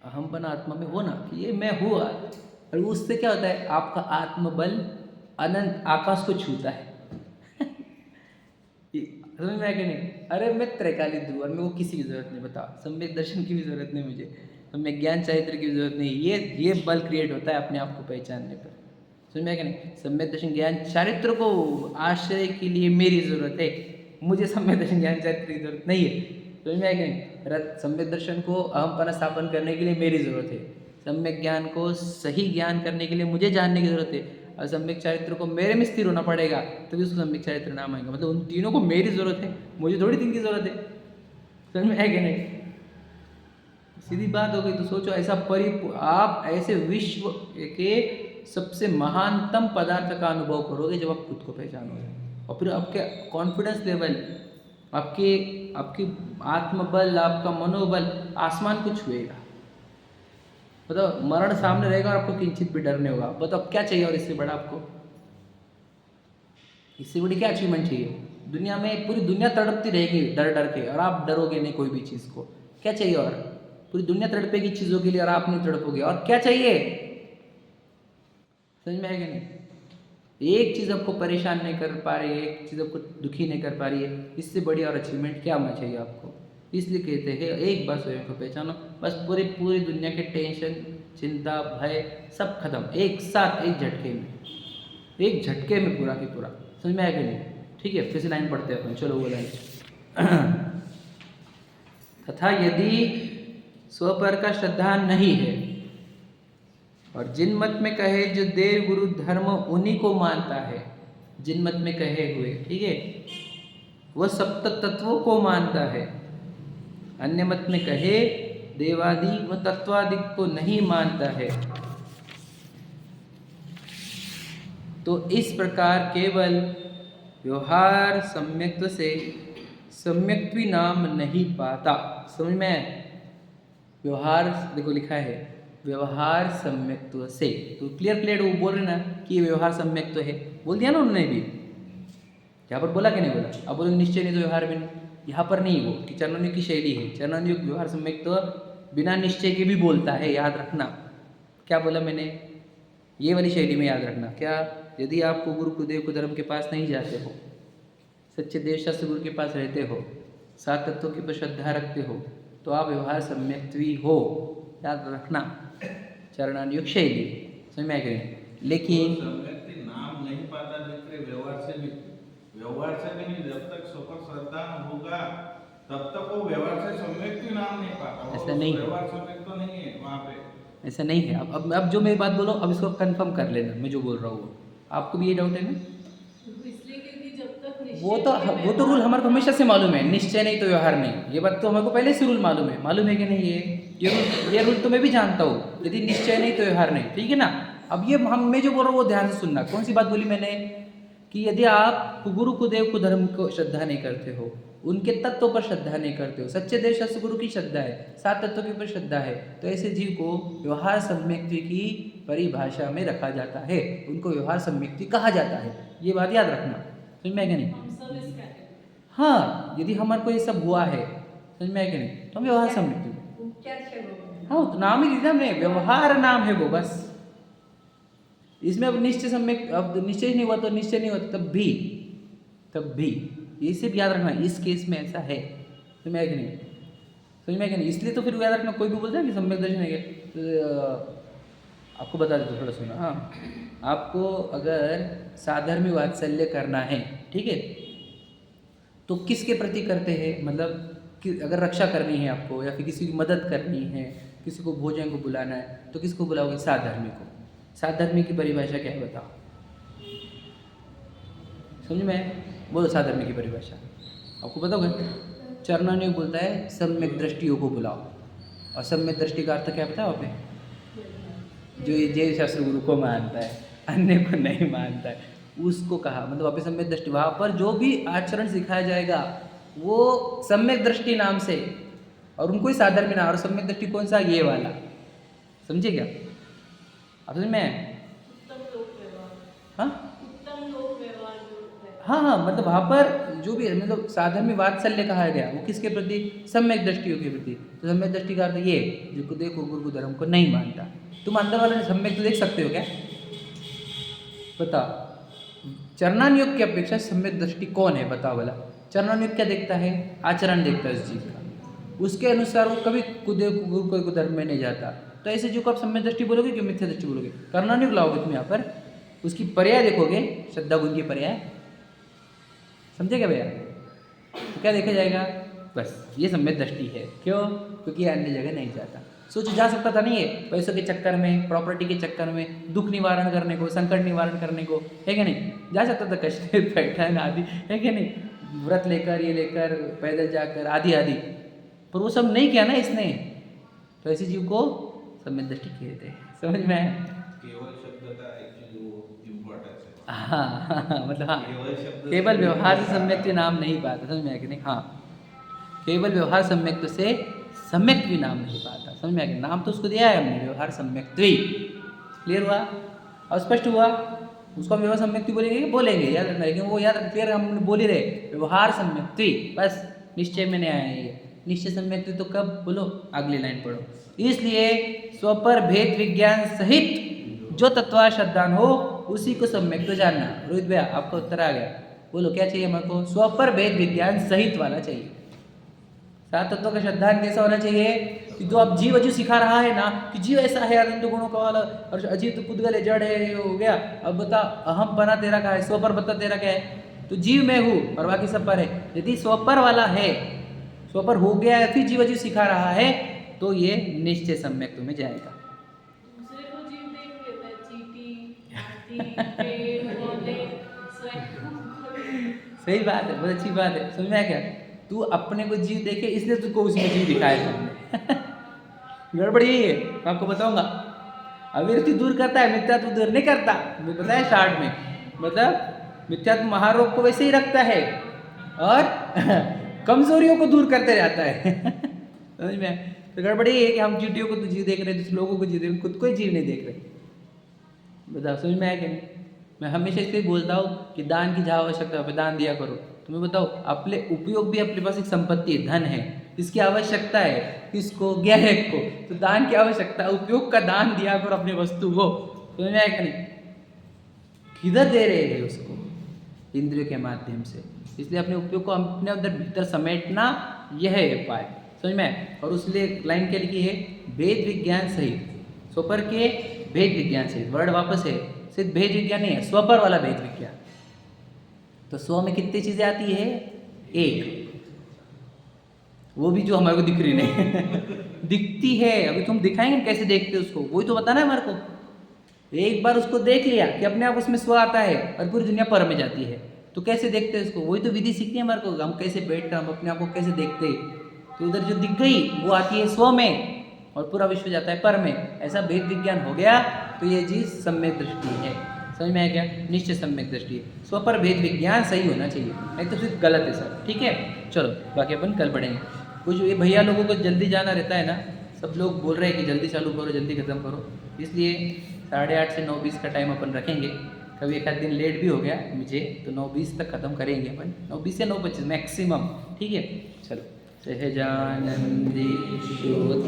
अहमपना आत्मा में होना कि ये मैं हूँ, और उससे क्या होता है, आपका आत्मबल अनंत आकाश को छूता है। समझ में आया कि नहीं? अरे मैं त्रैकालिक हूँ और मेरे को किसी की जरूरत नहीं, बताओ, सम्यक दर्शन की भी जरूरत नहीं मुझे, सम्यक ज्ञान चारित्र की भी जरूरत नहीं। ये बल क्रिएट होता है अपने आप को पहचानने पर। समझ में आया कि नहीं? सम्यक दर्शन ज्ञान चारित्र को आश्रय के लिए मेरी जरूरत है, मुझे सम्यक दर्शन ज्ञान चारित्र की जरूरत नहीं है। समझ में आया कि नहीं? सम्यक दर्शन को अहमपना स्थापन करने के लिए मेरी जरूरत है, सम्यक ज्ञान को सही ज्ञान करने के लिए मुझे जानने की जरूरत है, और सम्यक चारित्र को मेरे में स्थिर होना पड़ेगा, तभी उसको सम्यक चारित्र नाम आएगा। मतलब उन तीनों को मेरी जरूरत है, मुझे थोड़ी तीन की जरूरत है। समझ में आया कि नहीं? सीधी बात हो गई। तो सोचो ऐसा आप ऐसे विश्व के सबसे महानतम पदार्थ का अनुभव करोगे जब आप खुद को पहचानोगे, और फिर आपके कॉन्फिडेंस लेवल, आपकी आत्मबल, आपका मनोबल आसमान को छुएगा। बताओ, मरण सामने रहेगा और आपको किंचित भी डर नहीं होगा। बताओ क्या चाहिए और इससे बड़ा आपको, इससे बड़ी क्या अचीवमेंट चाहिए? दुनिया में पूरी दुनिया तड़पती रहेगी डर डर के और आप डरोगे नहीं कोई भी चीज़ को। क्या चाहिए? और पूरी दुनिया तड़पेगी चीज़ों के लिए और आप नहीं तड़पोगे, और क्या चाहिए? समझ में आएगा नहीं? एक चीज़ आपको परेशान नहीं कर पा रही है, एक चीज़ आपको दुखी नहीं कर पा रही है, इससे बड़ी और अचीवमेंट क्या होना चाहिए आपको? इसलिए कहते हैं एक बार स्वयं को पहचानो, बस पूरी दुनिया के टेंशन, चिंता, भय सब खत्म एक साथ, एक झटके में पूरा की पूरा। समझ में आएगा नहीं? ठीक है, फिर से लाइन पढ़ते हैं अपन, चलो वो लाइन। तथा यदि स्वपर का श्रद्धा नहीं है, और जिन मत में कहे जो देव गुरु धर्म उन्हीं को मानता है, जिन मत में कहे हुए, ठीक है, वह सप्त तत्वों को मानता है, अन्य मत में कहे देवादि व तत्वादि को नहीं मानता है, तो इस प्रकार केवल व्यवहार सम्यक्त्व से सम्यक्त्वी नाम नहीं पाता। समझ में? व्यवहार देखो लिखा है व्यवहार सम्यक्त्व से, तो क्लियर वो बोल रहे ना कि ये व्यवहार सम्यक्त्व है, बोल दिया ना उन्होंने भी। यहाँ पर बोला कि नहीं बोला? अब बोलेंगे निश्चय नहीं तो व्यवहार भी नहीं, यहाँ पर नहीं, वो कि चरणों की शैली है। चरणों व्यवहार सम्यक्त्व बिना निश्चय के भी बोलता है, याद रखना। क्या बोला मैंने? ये वाली शैली में याद रखना। क्या? यदि आपको गुरु कुदेव को धर्म के पास नहीं जाते हो, सच्चे देव शास्त्र गुरु के पास रहते हो, सात तत्वों के ऊपर श्रद्धा रखते हो, तो आप व्यवहार सम्यक्त्वी हो, याद रखना। चरणानुयोग शैली, समझ में आएगा? लेकिन सम्यक्ति नाम नहीं पाता, जिसके व्यवहार से भी नहीं, जब तक स्वपर श्रद्धा न होगा तब तक वो व्यवहार से सम्यक्ति नाम नहीं पाता। ऐसा नहीं है, व्यवहार सम्यक तो नहीं है वहाँ पे, ऐसा नहीं है। अब जो मैं बात बोलो, अब इसको कंफर्म कर लेना, मैं जो बोल रहा हूँ। आपको भी ये डाउट है ना? इसलिए क्योंकि जब तक वो तो रूल हमारे को हमेशा से मालूम है, निश्चय नहीं तो व्यवहार नहीं। ये बात तो हमारे को पहले से रूल मालूम है कि नहीं? ये रूल तो मैं भी जानता हूँ, यदि निश्चय नहीं तो व्यवहार नहीं, ठीक है ना? अब ये मैं जो बोल रहा हूँ वो ध्यान से सुनना। कौन सी बात बोली मैंने? कि यदि आप गुरु को देव को धर्म को श्रद्धा नहीं करते हो, उनके तत्वों पर श्रद्धा नहीं करते हो, सच्चे देव शास्त्र गुरु की श्रद्धा है, सात तत्वों के ऊपर श्रद्धा है, तो ऐसे जीव को व्यवहार सम्यक्त्वी की परिभाषा में रखा जाता है, उनको व्यवहार सम्यक्त्वी कहा जाता है। ये बात याद रखना। समझ में आएगा नहीं? हम सब इस कैटेगरी। हाँ, यदि हमारे को ये सब हुआ है, समझ में आएगा नहीं, तो हम व्यवहार सम्यक्त्वी। हाँ, तो नाम ही लिखा हमने, व्यवहार नाम है वो, बस। इसमें अब निश्चय सम्यक, अब निश्चय नहीं हुआ तो निश्चय नहीं हुआ, तब भी ये सिर्फ याद रखना, इस केस में ऐसा है। समझ में आएगा नहीं? समझ में आएगा नहीं? इसलिए तो फिर याद रखना, कोई भी बोलता है कि सम्यक दर्शन है, तो आपको बता देता हूँ, थोड़ा सुना। हाँ, आपको अगर साधर्मी वात्सल्य करना है, ठीक है, तो किसके प्रति करते हैं? मतलब कि अगर रक्षा करनी है आपको, या फिर किसी की मदद करनी है, किसी को भोजन को बुलाना है, तो किसको बुलाओगे? साधर्मी को। साधर्मी की परिभाषा क्या है बताओ? समझ में? बोलो साधर्मी की परिभाषा आपको बताओगे? चरणानुयोग बोलता है सम्यक दृष्टियों को बुलाओ, और सम्यक दृष्टि का अर्थ क्या बताओ आपने? जो ये जैव शास्त्र गुरु को मानता है, अन्य को नहीं मानता है, उसको कहा। मतलब वहाँ पे सम्यक दृष्टि, वहाँ पर जो भी आचरण सिखाया जाएगा वो सम्यक दृष्टि नाम से, और उनको ही साधर्मी नाम। और सम्यक दृष्टि कौन सा? ये वाला। समझे क्या आप? समझ में? हाँ हाँ, मतलब वहाँ पर जो भी मतलब साधर्मी वात्सल्य कहा गया, वो किसके प्रति? सम्यक दृष्टियों के प्रति। तो सम्यक दृष्टि का अर्थ ये, जो को देखो गुरु धर्म को नहीं मानता। तुम अंदर वाले सम्यक तो देख सकते हो क्या? बताओ, चरणानुयोग की अपेक्षा सम्यक दृष्टि कौन है? बताओ भला। चरणानुयोग क्या देखता है? आचरण देखता है उस जीव का, उसके अनुसार वो कभी कुदेव गुरु को धर्म में नहीं जाता। तो ऐसे जो को आप सम्यक दृष्टि बोलोगे कि मिथ्या दृष्टि बोलोगे? चरणानुयोग लाओगे तुम यहाँ पर, उसकी पर्याय देखोगे, श्रद्धा गुण की पर्याय। समझे क्या भैया? तो क्या देखा जाएगा? बस ये सम्यक दृष्टि है। क्यों? क्योंकि अन्य जगह नहीं जाता। सोच जा सकता था नहीं है, पैसों के चक्कर में, प्रॉपर्टी के चक्कर में, दुख निवारण करने को, संकट निवारण करने को, है क्या नहीं? जा सकता था कश्मीर, पैठन आदि, है क्या नहीं? व्रत लेकर, ये लेकर, पैदल जाकर, आदि आदि, पर वो सब नहीं किया ना इसने। तो ऐसे जीव को सम्यक दृष्टि कहते हैं। समझ में आया? केवल शब्द का एक्चुअली वो इम्पोर्टेंस है। हाँ मतलब हाँ, केवल शब्द केवल व्यवहार से सम्यक नाम नहीं पाता। समझ में आया कि नहीं? हाँ, केवल व्यवहार सम्यक से सम्यक भी नाम नहीं पाता। समझ में आया कि नाम तो उसको दिया है हमने, व्यवहार सम्यक। क्लियर हुआ और स्पष्ट हुआ? उसको हम व्यवहार सम्यक बोलेंगे, याद रखना। लेकिन वो याद क्लियर हम बोल ही रहे, व्यवहार सम्यक, बस निश्चय में नहीं आया ये। निश्चय सम्यक तो कब बोलो? अगली लाइन पढ़ो। इसलिए स्वपर भेद विज्ञान सहित जो तत्व श्रद्धान हो उसी को सम्यक तो जानना। रोहित भैया आपका उत्तर आ गया। बोलो क्या चाहिए हमारे को? स्वपर भेद विज्ञान सहित वाला चाहिए। सात तत्वों का श्रद्धान कैसा होना चाहिए कि जो अब जीव अजीव सिखा रहा है ना कि जीव ऐसा है, अनंत गुणों का वाला, और अजीव तो पुद्गल है, जड़ है, ये हो गया। अब बता अहम पना तेरा का है, स्वपर बता तेरा क्या है? तो जीव में हूँ और बाकी सब पर है। यदि स्वपर वाला है, स्वपर हो गया है, फिर जीव अजीव सिखा रहा है, तो ये निश्चय सम्यक में जाएगा। दूसरे को जीव देख लेता है, चींटी, हाथी, पेड़, पौधे, स्वयं। सही बात है, बहुत अच्छी बात है। समझ में आया क्या? तू अपने को जीव देखे इसलिए तुझको उसमें जीव दिखाया तुमने। गड़बड़ यही है, मैं आपको बताऊंगा। अविरति दूर करता है, मिथ्यात्व दूर नहीं करता। मैं बताया स्टार्ट में, मतलब मिथ्यात्व महारोग को वैसे ही रखता है और कमजोरियों को दूर करते रहता है। समझ में? तो गड़बड़ यही है कि हम चींटियों को तो जीव देख रहे हैं, दूसरे लोगों को जीव देख रहे हैं, खुद को ही जीव नहीं देख रहे। बताओ समझ में आया कि नहीं? मैं हमेशा इसलिए बोलता हूँ कि दान की जहाँ आवश्यकता है दान दिया करो। तुम्हें बताओ, अपने उपयोग भी अपने पास एक संपत्ति है, धन है, इसकी आवश्यकता है किसको? ग्राहक को। तो दान की आवश्यकता, उपयोग का दान दिया करो अपनी वस्तु को। समझ में आया कि नहीं? किधर दे रहे हैं उसको? इंद्रियों के माध्यम से। इसलिए अपने उपयोग को अपने अंदर भीतर समेटना, यह है उपाय। समझ में? और उसलिए लाइन क्या लिखी है? भेद विज्ञान सहित, स्वपर के भेद विज्ञान सहित। वर्ड वापस है, सिर्फ भेद विज्ञान नहीं है, स्वपर वाला भेद विज्ञान। तो स्व में कितनी चीजें आती है? एक, वो भी जो हमारे को दिख रही नहीं। दिखती है, अभी तुम दिखाएंगे कैसे देखते उसको, वही तो बताना है हमारे को। एक बार उसको देख लिया कि अपने आप उसमें स्व आता है और पूरी दुनिया पर में जाती है, तो कैसे देखते हैं उसको? वही तो विधि सीखनी है हमारे को, हम कैसे बैठते, हम अपने आप को कैसे देखते। तो उधर जो दिख गई वो आती है स्व में और पूरा विश्व जाता है पर में। ऐसा भेद विज्ञान हो गया तो ये चीज सम्यक दृष्टि है। समझ में आया क्या? निश्चय सम्यक दृष्टि है। स्व पर भेद विज्ञान सही होना चाहिए, नहीं तो फिर गलत है सर। ठीक है, चलो बाकी अपन कल पढ़ेंगे। कुछ ये भैया लोगों को जल्दी जाना रहता है ना, सब लोग बोल रहे हैं कि जल्दी चालू करो, जल्दी खत्म करो, इसलिए 8:30 से 9:20 का टाइम अपन रखेंगे। कभी एक आध दिन लेट भी हो गया मुझे, तो 9:20 तक खत्म करेंगे अपन, 9:20 से 9:25 मैक्सिमम। ठीक है, चलो। सहजानंदी शोध